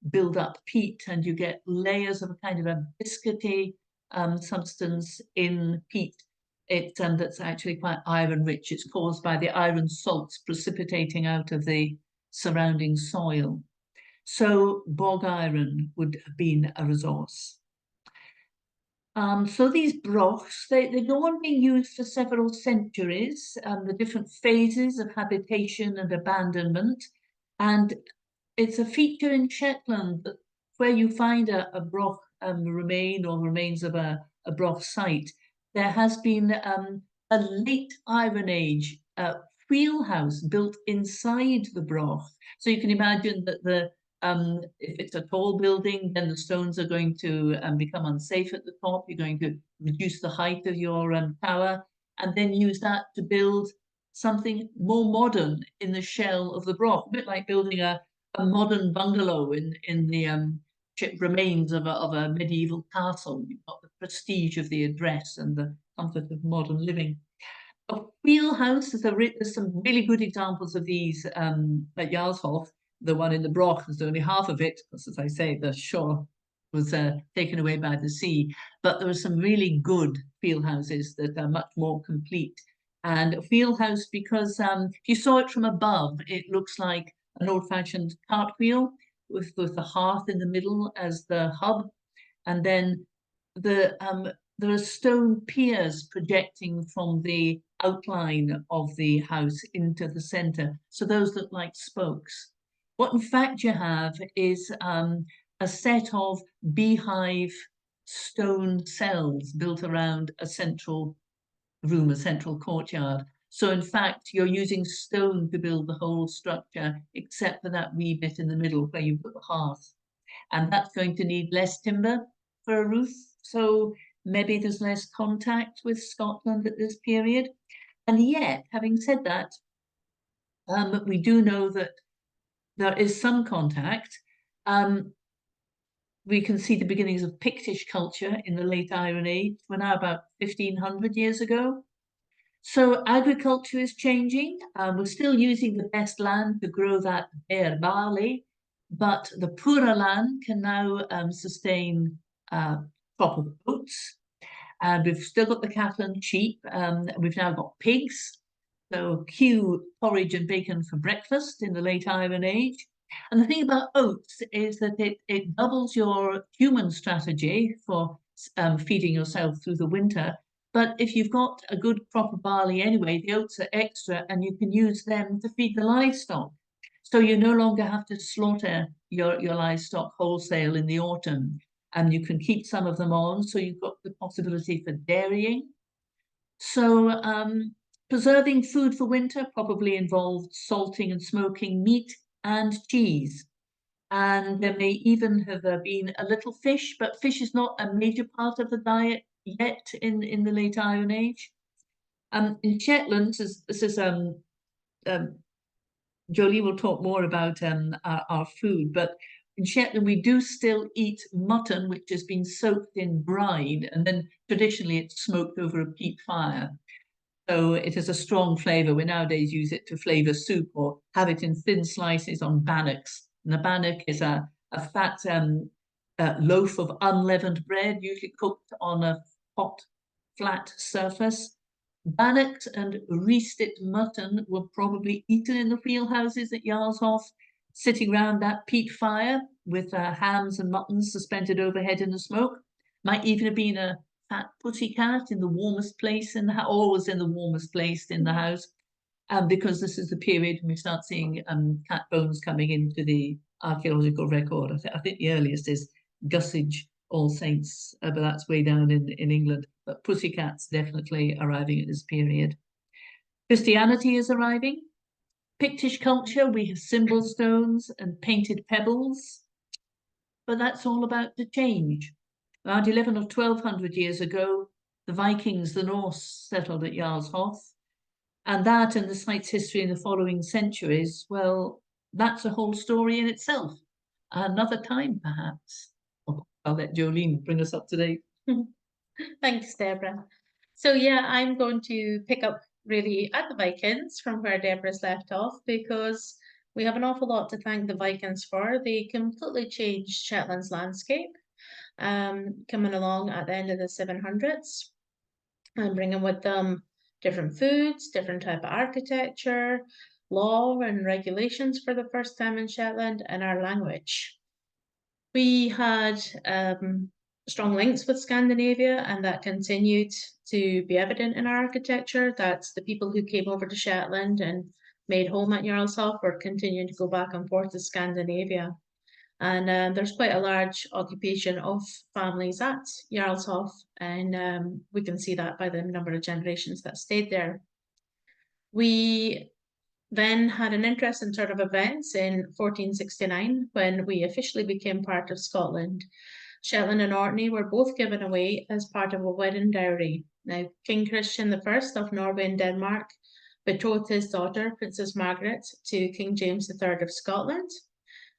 build up peat, and you get layers of a kind of a biscuity substance in peat. That's actually quite iron rich. It's caused by the iron salts precipitating out of the surrounding soil. So bog iron would have been a resource. So these brochs, they go on being used for several centuries, the different phases of habitation and abandonment. And it's a feature in Shetland that where you find a broch remain or remains of a broch site, there has been a late Iron Age wheelhouse built inside the broch. So you can imagine that if it's a tall building, then the stones are going to become unsafe at the top. You're going to reduce the height of your tower and then use that to build something more modern in the shell of the broch, a bit like building a modern bungalow in the remains of a medieval castle. You've got the prestige of the address and the comfort of modern living. A wheelhouse, there's some really good examples of these at Jarlshof. The one in the Broch, there's only half of it, because as I say, the shore was taken away by the sea. But there are some really good wheelhouses that are much more complete. And a wheelhouse, because if you saw it from above, it looks like an old-fashioned cartwheel with the hearth in the middle as the hub. And then there are stone piers projecting from the outline of the house into the center. So those look like spokes. What in fact you have is a set of beehive stone cells built around a central room, a central courtyard. So in fact, you're using stone to build the whole structure, except for that wee bit in the middle where you've got the hearth. And that's going to need less timber for a roof. So maybe there's less contact with Scotland at this period. And yet, having said that, we do know that there is some contact. We can see the beginnings of Pictish culture in the late Iron Age. We're now about 1500 years ago. So agriculture is changing. We're still using the best land to grow that bare barley, but the poorer land can now sustain crop of oats. And we've still got the cattle and sheep. We've now got pigs. So cue porridge and bacon for breakfast in the late Iron Age. And the thing about oats is that it doubles your human strategy for feeding yourself through the winter. But if you've got a good crop of barley anyway, the oats are extra and you can use them to feed the livestock. So you no longer have to slaughter your livestock wholesale in the autumn. And you can keep some of them on, so you've got the possibility for dairying. So preserving food for winter probably involved salting and smoking meat and cheese. And there may even have been a little fish, but fish is not a major part of the diet yet in the late Iron Age. In Shetland, this is Jolie will talk more about our food, but in Shetland we do still eat mutton, which has been soaked in brine, and then traditionally it's smoked over a peat fire. So it has a strong flavour. We nowadays use it to flavour soup or have it in thin slices on bannocks. And the bannock is a fat loaf of unleavened bread, usually cooked on a hot, flat surface. Bannock and roasted mutton were probably eaten in the wheelhouses at Jarlshof, sitting round that peat fire with hams and muttons suspended overhead in the smoke. Might even have been a fat pussycat in the warmest place in the house, always in the warmest place in the house, because this is the period when we start seeing cat bones coming into the archaeological record. I think the earliest is Gussage, All Saints, but that's way down in England. But pussycats definitely arriving at this period. Christianity is arriving. Pictish culture, we have symbol stones and painted pebbles, but that's all about to change. Around 11 or 1200 years ago, the Vikings, the Norse, settled at Jarlshof. And that and the site's history in the following centuries, well, that's a whole story in itself. Another time, perhaps. I'll let Jolene bring us up to date. Thanks, Deborah. So yeah, I'm going to pick up really at the Vikings from where Deborah's left off, because we have an awful lot to thank the Vikings for. They completely changed Shetland's landscape, coming along at the end of the 700s and bringing with them different foods, different type of architecture, law and regulations for the first time in Shetland, and our language. We had strong links with Scandinavia, and that continued to be evident in our architecture. That's the people who came over to Shetland and made home at Jarlshof were continuing to go back and forth to Scandinavia. And there's quite a large occupation of families at Jarlshof, and we can see that by the number of generations that stayed there. We then had an interesting sort of events in 1469 when we officially became part of Scotland. Shetland and Orkney were both given away as part of a wedding dowry. Now, King Christian I of Norway and Denmark betrothed his daughter, Princess Margaret, to King James III of Scotland.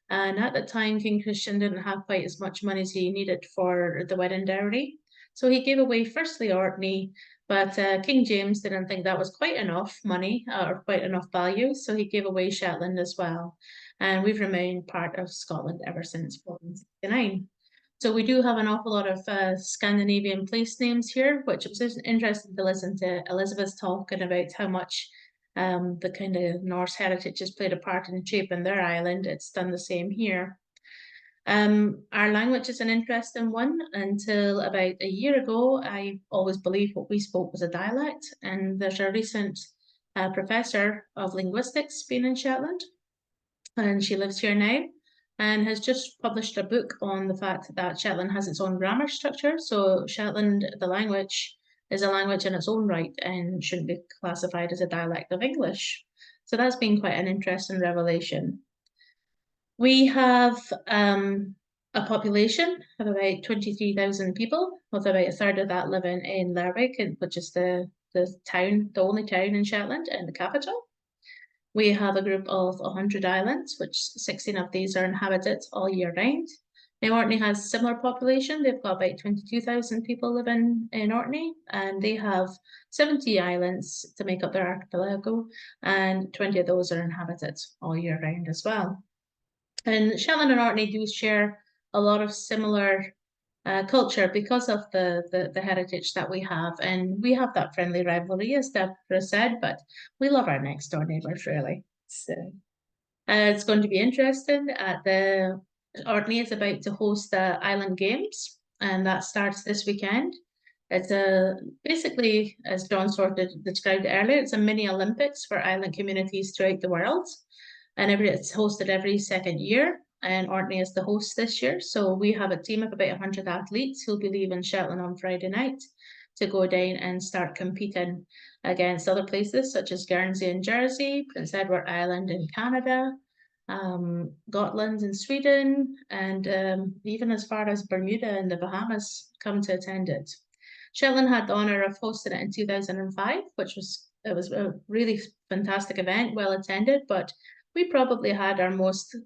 And at the time, King Christian didn't have quite as much money as he needed for the wedding dowry. So he gave away firstly Orkney, but King James didn't think that was quite enough money or quite enough value. So he gave away Shetland as well. And we've remained part of Scotland ever since 1469. So we do have an awful lot of Scandinavian place names here, which was interesting to listen to Elizabeth talking about how much the kind of Norse heritage has played a part in shaping their island. It's done the same here. Our language is an interesting one. Until about a year ago, I always believed what we spoke was a dialect. And there's a recent professor of linguistics been in Shetland, and she lives here now, and has just published a book on the fact that Shetland has its own grammar structure. So Shetland, the language, is a language in its own right and shouldn't be classified as a dialect of English. So that's been quite an interesting revelation. We have a population of about 23,000 people, with about a third of that living in Lerwick, which is the only town in Shetland and the capital. We have a group of 100 islands, which 16 of these are inhabited all year round. Now, Orkney has a similar population. They've got about 22,000 people living in Orkney, and they have 70 islands to make up their archipelago, and 20 of those are inhabited all year round as well. And Shetland and Orkney do share a lot of similar culture because of the heritage that we have. And we have that friendly rivalry, as Deborah said, but we love our next door neighbours, really. So it's going to be interesting. Orkney is about to host the Island Games, and that starts this weekend. It's basically, as John sort of described earlier, it's a mini Olympics for island communities throughout the world. And it's hosted every second year, and Orkney is the host this year. So we have a team of about 100 athletes who'll be leaving Shetland on Friday night to go down and start competing against other places such as Guernsey and Jersey, Prince Edward Island in Canada, Gotland in Sweden, and even as far as Bermuda and the Bahamas come to attend it. Shetland had the honour of hosting it in 2005, which was a really fantastic event, well attended, but we probably had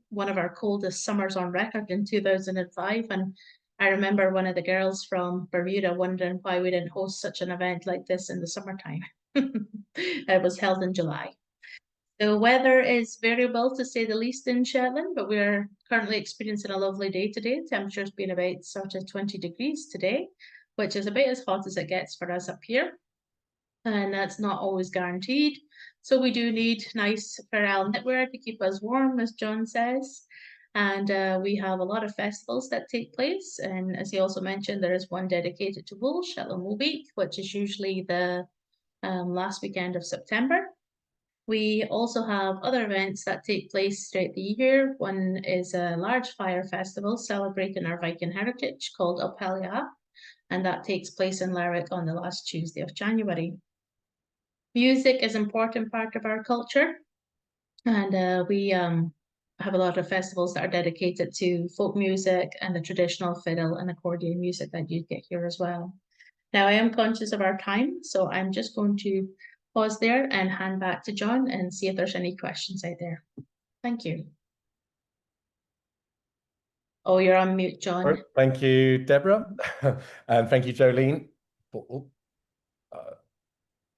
one of our coldest summers on record in 2005. And I remember one of the girls from Bermuda wondering why we didn't host such an event like this in the summertime. It was held in July. The weather is variable, to say the least, in Shetland, but we're currently experiencing a lovely day today. Temperature's been about sort of 20 degrees today, which is about as hot as it gets for us up here. And that's not always guaranteed. So we do need nice Pharrell knitwear to keep us warm, as John says. And we have a lot of festivals that take place. And as he also mentioned, there is one dedicated to wool, Shetland Wool Week, which is usually the last weekend of September. We also have other events that take place throughout the year. One is a large fire festival celebrating our Viking heritage called Uphelja, and that takes place in Lerwick on the last Tuesday of January. Music is an important part of our culture, and we have a lot of festivals that are dedicated to folk music and the traditional fiddle and accordion music that you get here as well. Now, I am conscious of our time, so I'm just going to pause there and hand back to John and see if there's any questions out there. Thank you. Oh, you're on mute, John. Thank you, Deborah. And thank you, Jolene.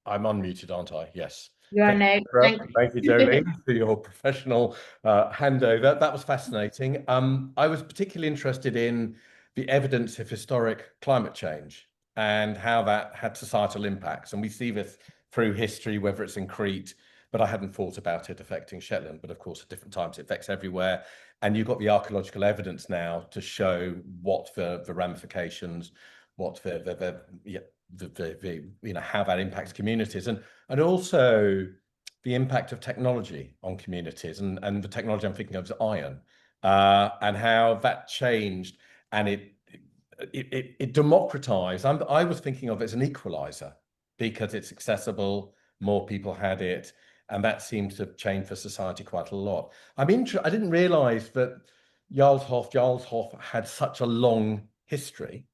I'm unmuted, aren't I? Yes. You are now. Thank you, Jolene, for your professional handover. That was fascinating. I was particularly interested in the evidence of historic climate change and how that had societal impacts. And we see this through history, whether it's in Crete, but I hadn't thought about it affecting Shetland. But of course, at different times, it affects everywhere. And you've got the archaeological evidence now to show what the ramifications, what how that impacts communities, and also the impact of technology on communities, and the technology I'm thinking of is iron, and how that changed, and it democratized. I was thinking of it as an equalizer because it's accessible, more people had it, and that seems to have changed for society quite a lot. I didn't realize that Jarlshof had such a long history,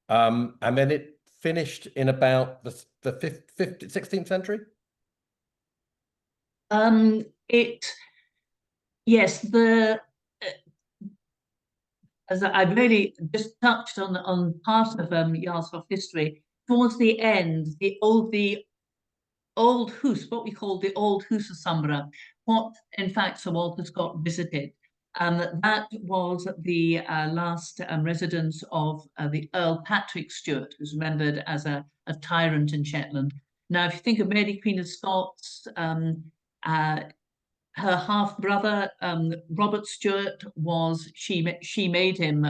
and then it finished in about the 16th century. Yes, as I've really just touched on part of Jarlshof history. Towards the end, the old Hus, what we call the old Husasamra, what in fact Sir Walter Scott visited. That was the last residence of the Earl Patrick Stewart, who's remembered as a tyrant in Shetland. Now, if you think of Mary Queen of Scots, her half brother Robert Stewart she made him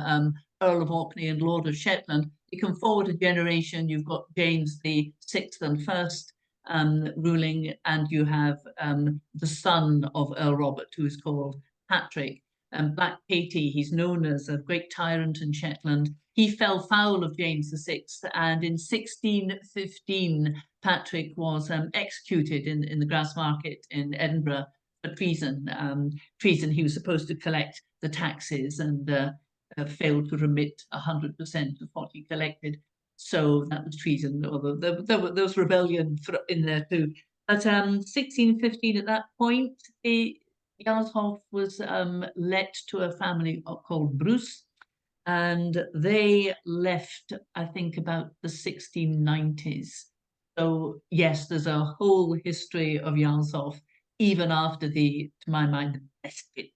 Earl of Orkney and Lord of Shetland. You come forward a generation, you've got James the Sixth and First ruling, and you have the son of Earl Robert, who is called Patrick. Black Katie, he's known as a great tyrant in Shetland. He fell foul of James VI, and in 1615, Patrick was executed in the Grassmarket in Edinburgh for treason. Treason, he was supposed to collect the taxes and failed to remit 100% of what he collected. So that was treason, although there was rebellion in there too. But 1615, at that point, Jarlshof was let to a family called Bruce, and they left, I think, about the 1690s. So yes, there's a whole history of Jarlshof, even after to my mind, the best bit.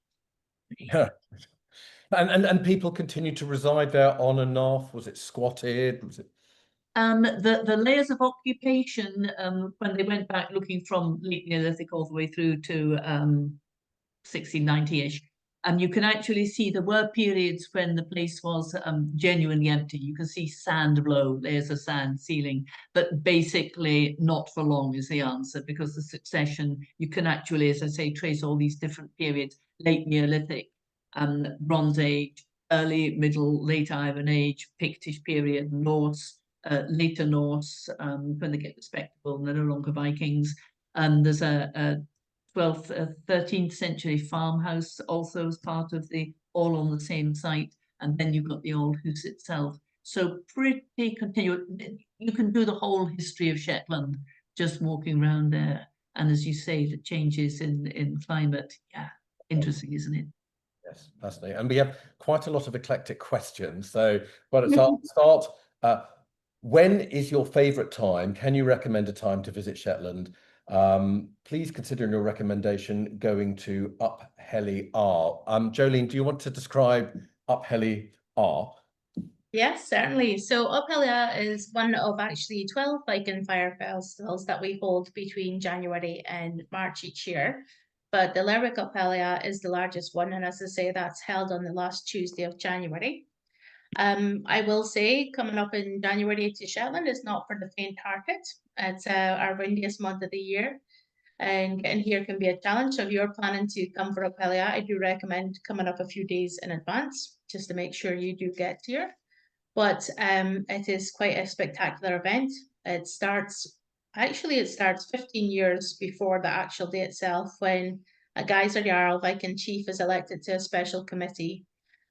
Yeah. And people continue to reside there on and off. Was it squatted? Was it? The layers of occupation, when they went back looking from late Neolithic all the way through to 1690-ish, you can actually see there were periods when the place was genuinely empty. You can see sand below, layers of sand, ceiling, but basically not for long is the answer, because the succession, you can actually, as I say, trace all these different periods: late Neolithic, Bronze Age, early, middle, late Iron Age, Pictish period, Norse, later Norse, when they get respectable and they're no longer Vikings. There's a 12th, 13th century farmhouse also as part of all on the same site. And then you've got the old Hus itself. So pretty continuous. You can do the whole history of Shetland just walking around there. And as you say, the changes in climate, yeah, interesting, isn't it? Yes, fascinating. And we have quite a lot of eclectic questions. So, but start. When is your favourite time? Can you recommend a time to visit Shetland? Please consider in your recommendation going to Uphelly R. Jolene, do you want to describe Uphelly R? Yes, certainly. So Uphelly is one of actually 12 Viking fire festivals that we hold between January and March each year. But the Lerwick Uphelly is the largest one, and as I say, that's held on the last Tuesday of January. I will say, coming up in January to Shetland is not for the faint-hearted. It's our windiest month of the year, and getting here can be a challenge. So if you're planning to come for Uphelly, I do recommend coming up a few days in advance, just to make sure you do get here. But it is quite a spectacular event. It starts 15 years before the actual day itself, when a Geyser Jarl, Viking chief, is elected to a special committee,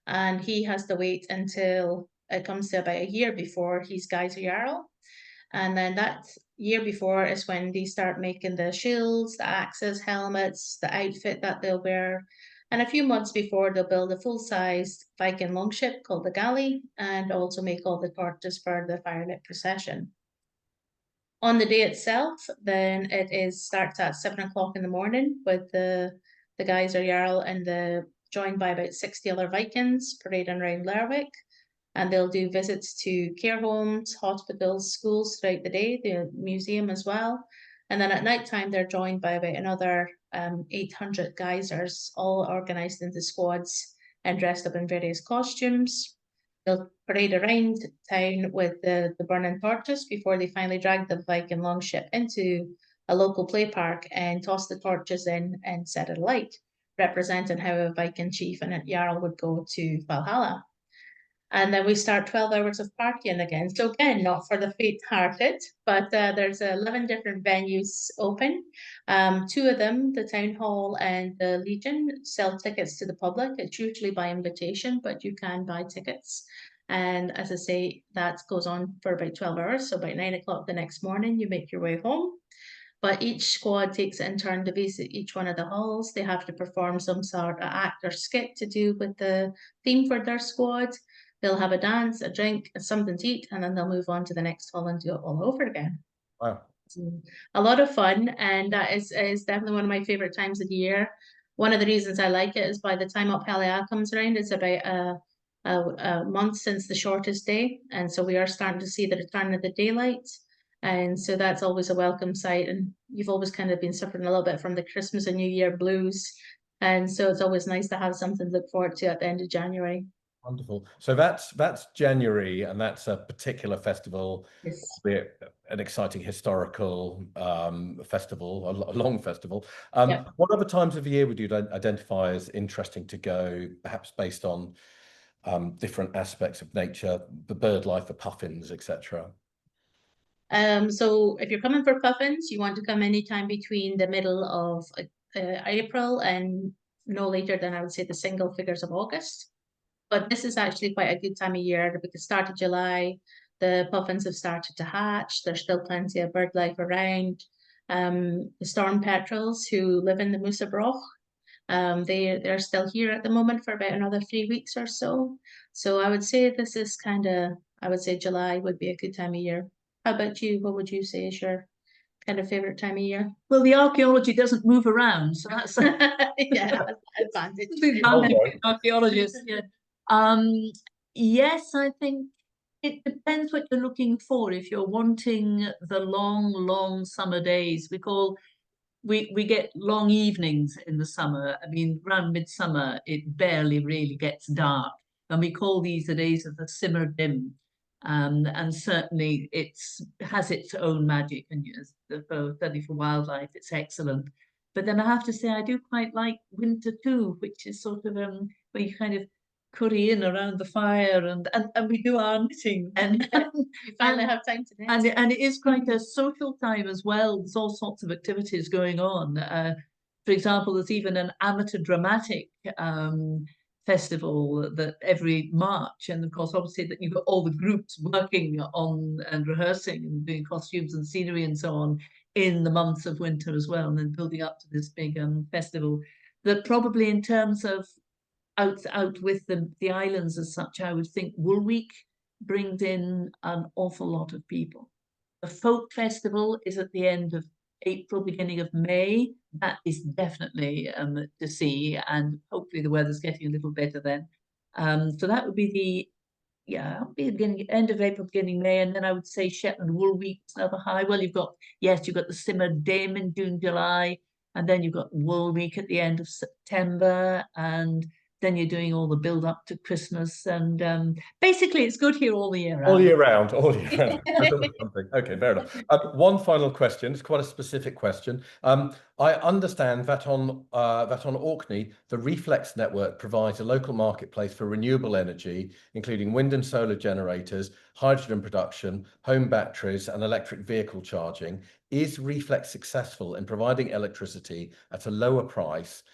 and he has to wait until it comes to about a year before he's Geyser Jarl. And then that year before is when they start making the shields, the axes, helmets, the outfit that they'll wear. And a few months before, they'll build a full-sized Viking longship called the galley, and also make all the torches for the firelit procession. On the day itself, then starts at 7 o'clock in the morning with the Geyser Jarl and joined by about 60 other Vikings parading around Lerwick. And they'll do visits to care homes, hospitals, schools throughout the day, the museum as well. And then at night time, they're joined by about another 800 geysers, all organised into squads and dressed up in various costumes. They'll parade around town with the burning torches before they finally drag the Viking longship into a local play park and toss the torches in and set it alight, representing how a Viking chief and a Jarl would go to Valhalla. And then we start 12 hours of partying again. So again, not for the faint-hearted, but there's 11 different venues open. 2 of them, the Town Hall and the Legion, sell tickets to the public. It's usually by invitation, but you can buy tickets. And as I say, that goes on for about 12 hours. So about 9 o'clock the next morning, you make your way home. But each squad takes it in turn to visit each one of the halls. They have to perform some sort of act or skit to do with the theme for their squad. They'll have a dance, a drink, and something to eat, and then they'll move on to the next hall and do it all over again. Wow. A lot of fun, and that is definitely one of my favorite times of the year. One of the reasons I like it is by the time Up Helliah comes around, it's about a month since the shortest day, and so we are starting to see the return of the daylight, and so that's always a welcome sight. And you've always kind of been suffering a little bit from the Christmas and New Year blues, and so it's always nice to have something to look forward to at the end of January. Wonderful. So that's January, and that's a particular festival, Yes. albeit an exciting historical festival, a long festival. Yep. What other times of the year would you identify as interesting to go, perhaps based on different aspects of nature, the bird life, the puffins, etc.? So if you're coming for puffins, you want to come anytime between the middle of April and no later than I would say the single figures of August. But this is actually quite a good time of year because start of July, the puffins have started to hatch. There's still plenty of bird life around. The storm petrels who live in the Musa Broch, they're still here at the moment for about another 3 weeks or so. So I would say this is I would say July would be a good time of year. How about you? What would you say is your kind of favorite time of year? Well, the archaeology doesn't move around, so that's Yeah, advantage. the advantage of archaeologists. Yeah. Yes, I think it depends what you're looking for. If you're wanting the long summer days, we get long evenings in the summer. I mean, around midsummer, it barely really gets dark, and we call these the days of the simmer dim. And certainly it has its own magic, and certainly for wildlife, it's excellent. But then I have to say, I do quite like winter too, which is sort of where you kind of curry in around the fire, and we do our knitting, and You finally have time to knit. and it is quite a social time as well. There's all sorts of activities going on. For example, there's even an amateur dramatic festival that every March, and of course, obviously, that you've got all the groups working on and rehearsing and doing costumes and scenery and so on in the months of winter as well, and then building up to this big festival. That probably in terms of out with the islands as such, I would think Wool Week brings in an awful lot of people. The folk festival is at the end of April, beginning of May. That is definitely to see, and hopefully the weather's getting a little better then. So that would be the end of April, beginning May, and then I would say Shetland Wool Week is another high. Well, you've got the Simmer Dim in June, July, and then you've got Wool Week at the end of September, and then you're doing all the build up to Christmas, and basically it's good here all the year round. All year round, all year round. Okay, fair enough. One final question. It's quite a specific question. I understand that on Orkney, the Reflex network provides a local marketplace for renewable energy, including wind and solar generators, hydrogen production, home batteries, and electric vehicle charging. Is Reflex successful in providing electricity at a lower price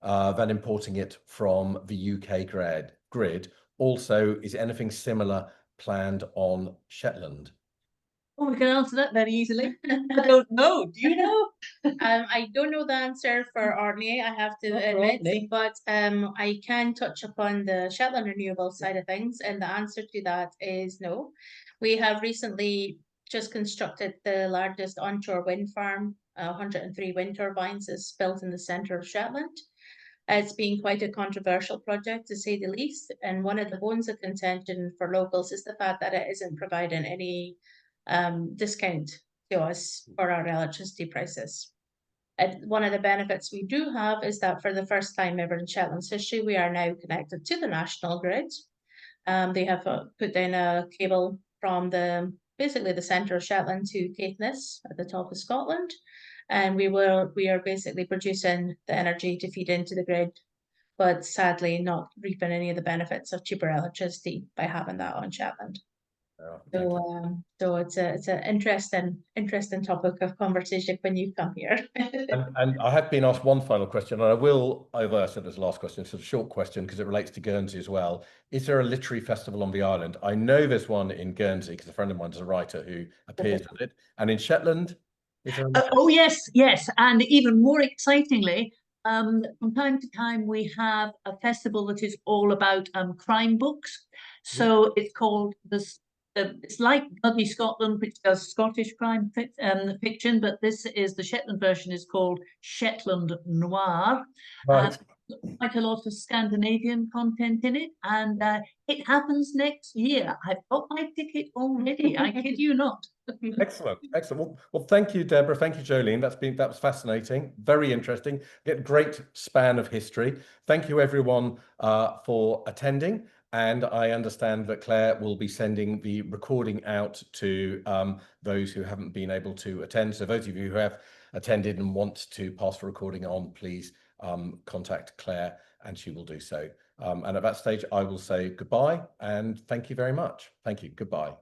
than importing it from the UK grid? Also, is anything similar planned on Shetland? Oh, we can answer that very easily. I don't know. Do you know? I don't know the answer for Orkney, I have to admit, but I can touch upon the Shetland renewable side of things, and the answer to that is no. We have recently just constructed the largest onshore wind farm. 103 wind turbines is built in the centre of Shetland. It's been quite a controversial project, to say the least, and one of the bones of contention for locals is the fact that it isn't providing any discount to us for our electricity prices. And one of the benefits we do have is that for the first time ever in Shetland's history, we are now connected to the national grid. They have put down a cable from basically the centre of Shetland to Caithness at the top of Scotland. And we are basically producing the energy to feed into the grid, but sadly not reaping any of the benefits of cheaper electricity by having that on Shetland. So it's an interesting topic of conversation when you come here. and I have been asked one final question, and although I said it's the last question, it's a short question because it relates to Guernsey as well. Is there a literary festival on the island? I know there's one in Guernsey because a friend of mine is a writer who appears at it. And in Shetland? Is there Oh yes, yes, and even more excitingly, from time to time we have a festival that is all about crime books. So it's called this. It's like Bloody Scotland, which does Scottish crime fiction, but this is the Shetland version is called Shetland Noir. right? Quite a lot of Scandinavian content in it, and it happens next year. I've got my ticket already. I kid you not. Excellent, excellent. Well, thank you, Deborah. Thank you, Jolene. That was fascinating, very interesting. Get great span of history. Thank you, everyone, for attending. And I understand that Claire will be sending the recording out to those who haven't been able to attend. So those of you who have attended and want to pass the recording on, please contact Claire, and she will do so. And at that stage, I will say goodbye and thank you very much. Thank you. Goodbye.